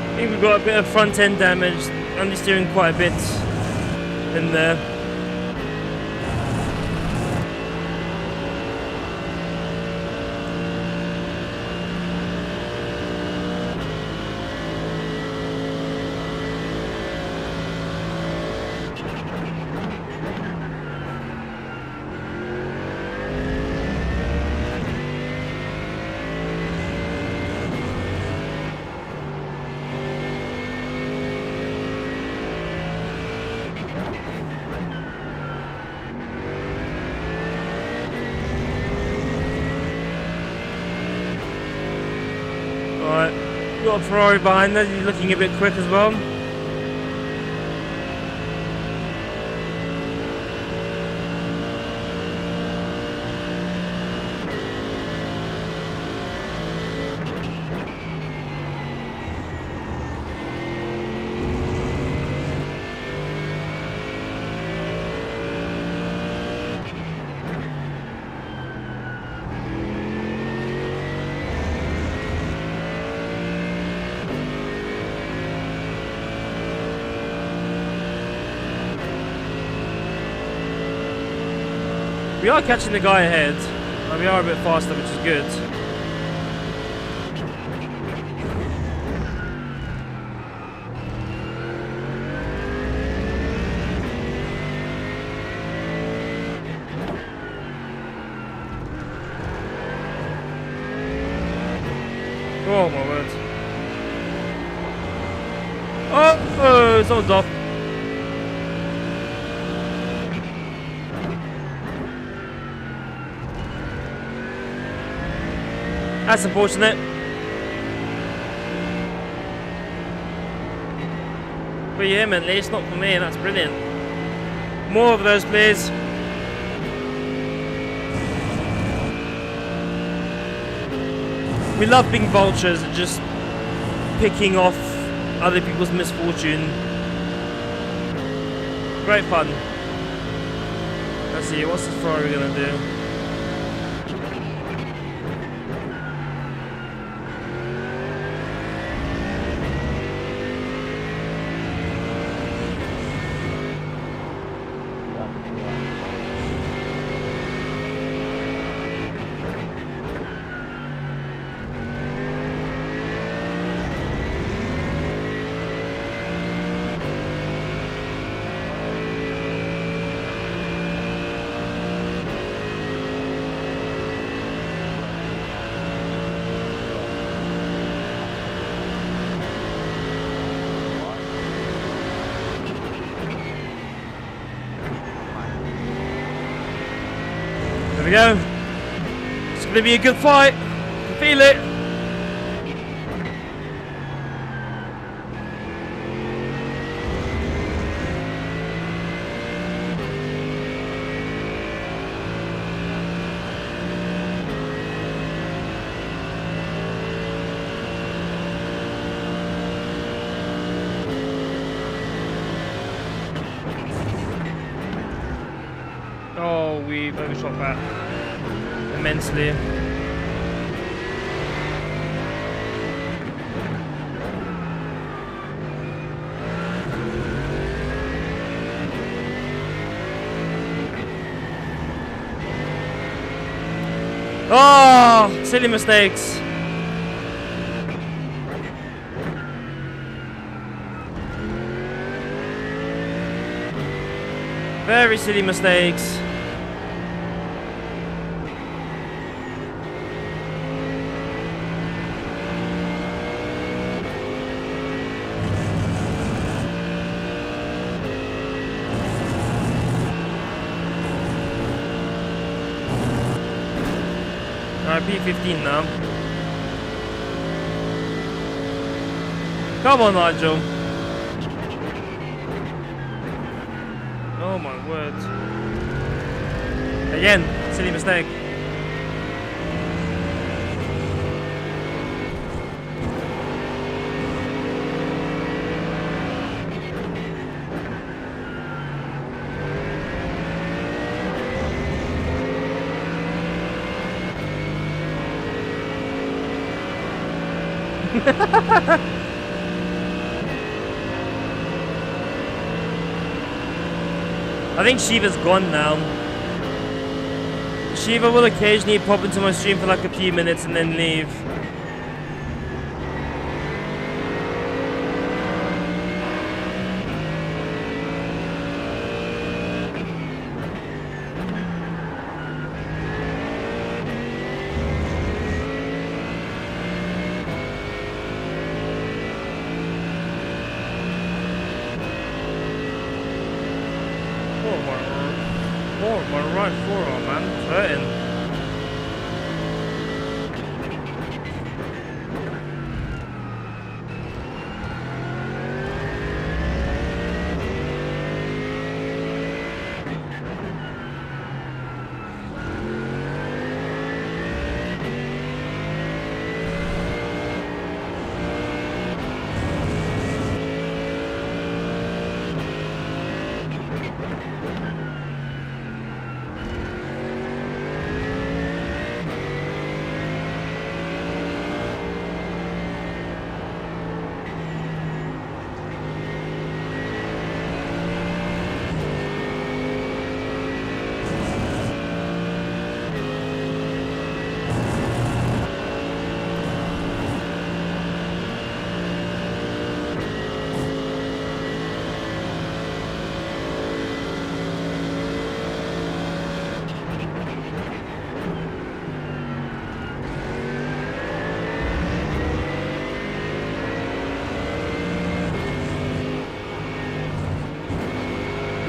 I think we've got a bit of front end damage. Understeering quite a bit in there. Alright, got a Ferrari behind us, he's looking a bit quick as well. We are catching the guy ahead, and we are a bit faster, which is good. Oh my word. Oh, someone's off. That's unfortunate. For him at least, not for me, that's brilliant. More of those, please. We love being vultures and just picking off other people's misfortune. Great fun. Let's see, what's this Ferrari gonna do? There we go. It's gonna be a good fight. I can feel it. Oh, we overshot that immensely. Oh, silly mistakes. Very silly mistakes. Alright, P15 now. Come on, Nigel. Oh my word. Again, silly mistake. I think Shiva's gone now. Shiva will occasionally pop into my stream for like a few minutes and then leave. My right forearm, man, it's hurting.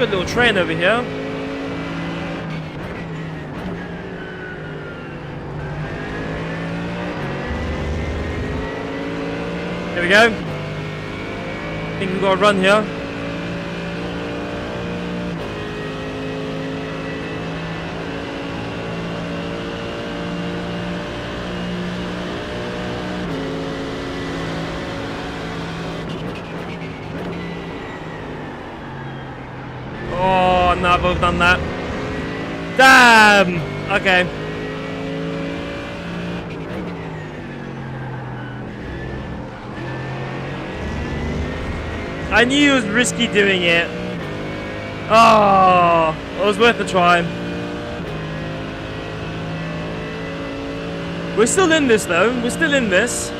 got a little train over here. Here we go. I think we've got to run here. Oh, no, I've both done that. Damn! Okay. I knew it was risky doing it. Oh, it was worth a try. We're still in this though. We're still in this.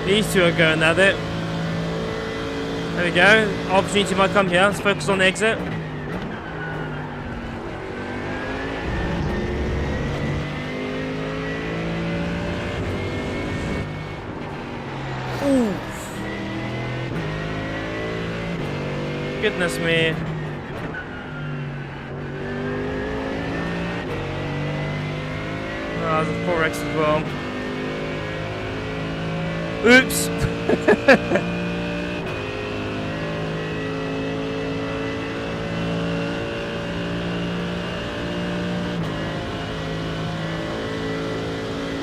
These two are going at it. There we go. Opportunity might come here. Let's focus on the exit. Ooh. Goodness me. Ah, there's a 4X as well. Oops.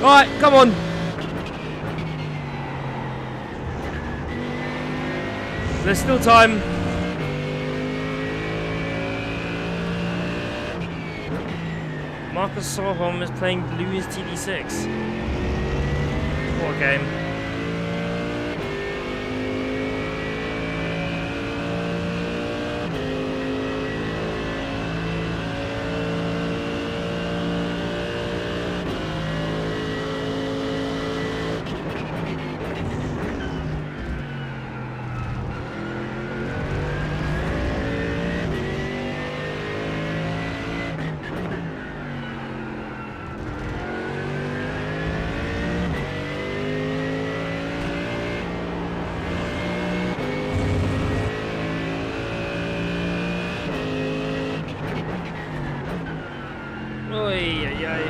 Alright, come on. There's still time. Marcus Solholm is playing Blues TD6. What a game. Oy, ay, ay.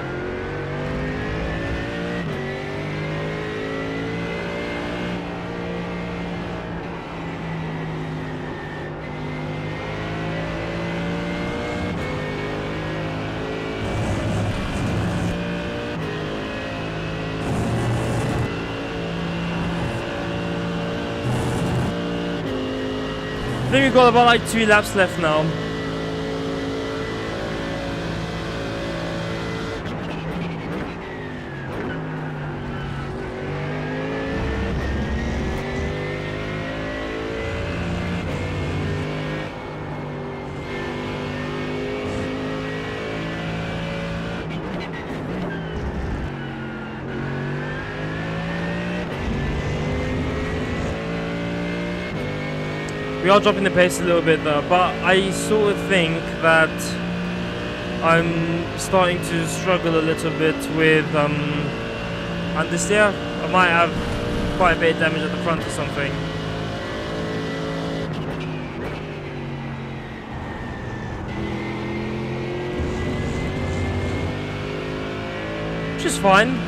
I think we've got about like 2 laps left now. We are dropping the pace a little bit though, but I sort of think that I'm starting to struggle a little bit with understeer. I might have quite a bit of damage at the front or something. Which is fine.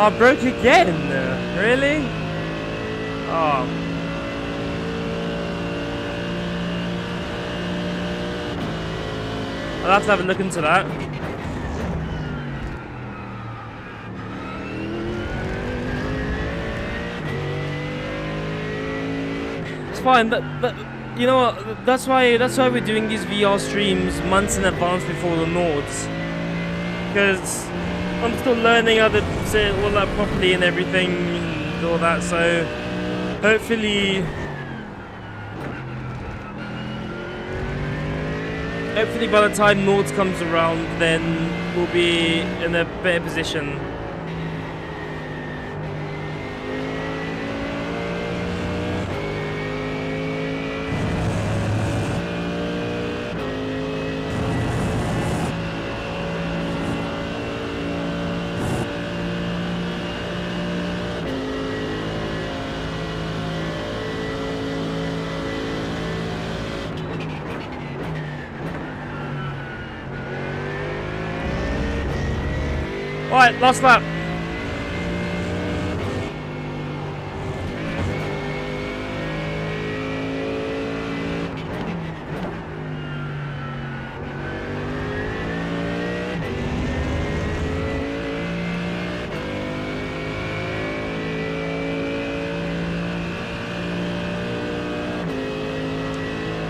Oh, broke again? Really? Oh. I'll have to have a look into that. It's fine, but you know what? That's why we're doing these VR streams months in advance before the Nords, because I'm still learning how to say all that properly and everything and all that. So hopefully by the time Nords comes around, then we'll be in a better position. Alright, last lap.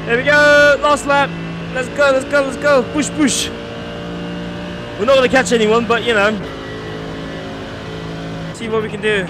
There we go, last lap. Let's go, let's go, let's go. Push, push. We're not going to catch anyone, but you know, see what we can do.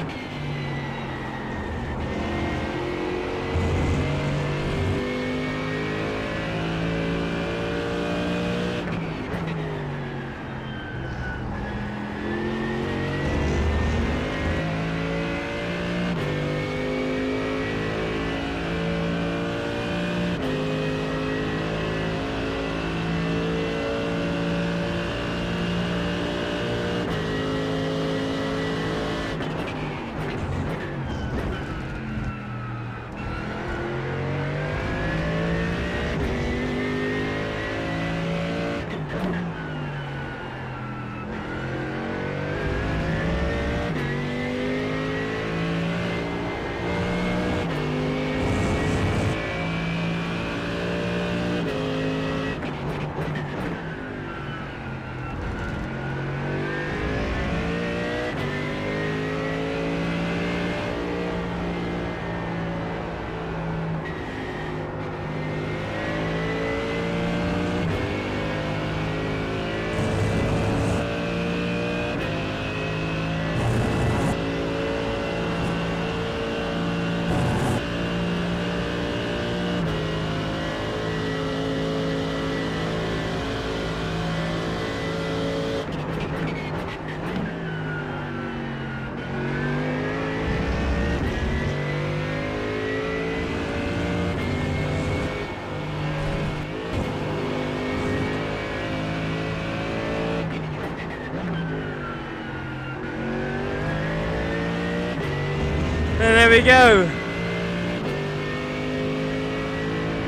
And there we go.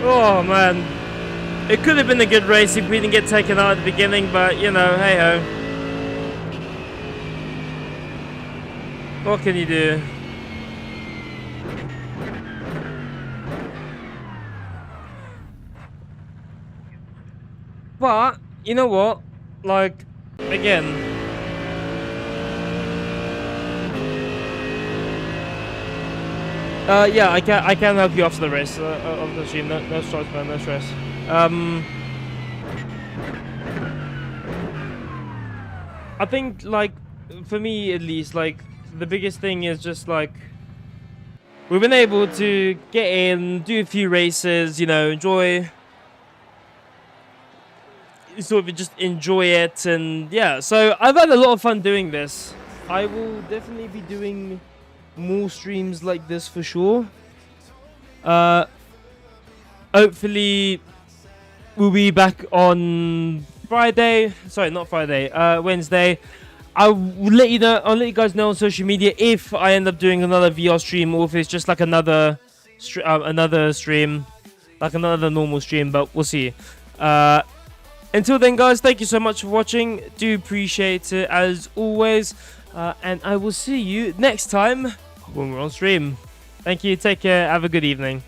Oh man, it could have been a good race if we didn't get taken out at the beginning, but you know, hey ho. What can you do? But you know what? Like, again. Yeah, I can help you after the race of the stream. No stress, man. No stress. I think, like, for me at least, like, the biggest thing is just like we've been able to get in, do a few races, you know, sort of just enjoy it, and yeah. So I've had a lot of fun doing this. I will definitely be doing more streams like this for sure. Hopefully we'll be back on Friday. Sorry, not Friday. Wednesday. I'll let you know. I'll let you guys know on social media if I end up doing another VR stream or if it's just like another stream, like another normal stream. But we'll see. Until then, guys, thank you so much for watching. Do appreciate it as always. And I will see you next time when we're on stream. Thank you. Take care. Have a good evening.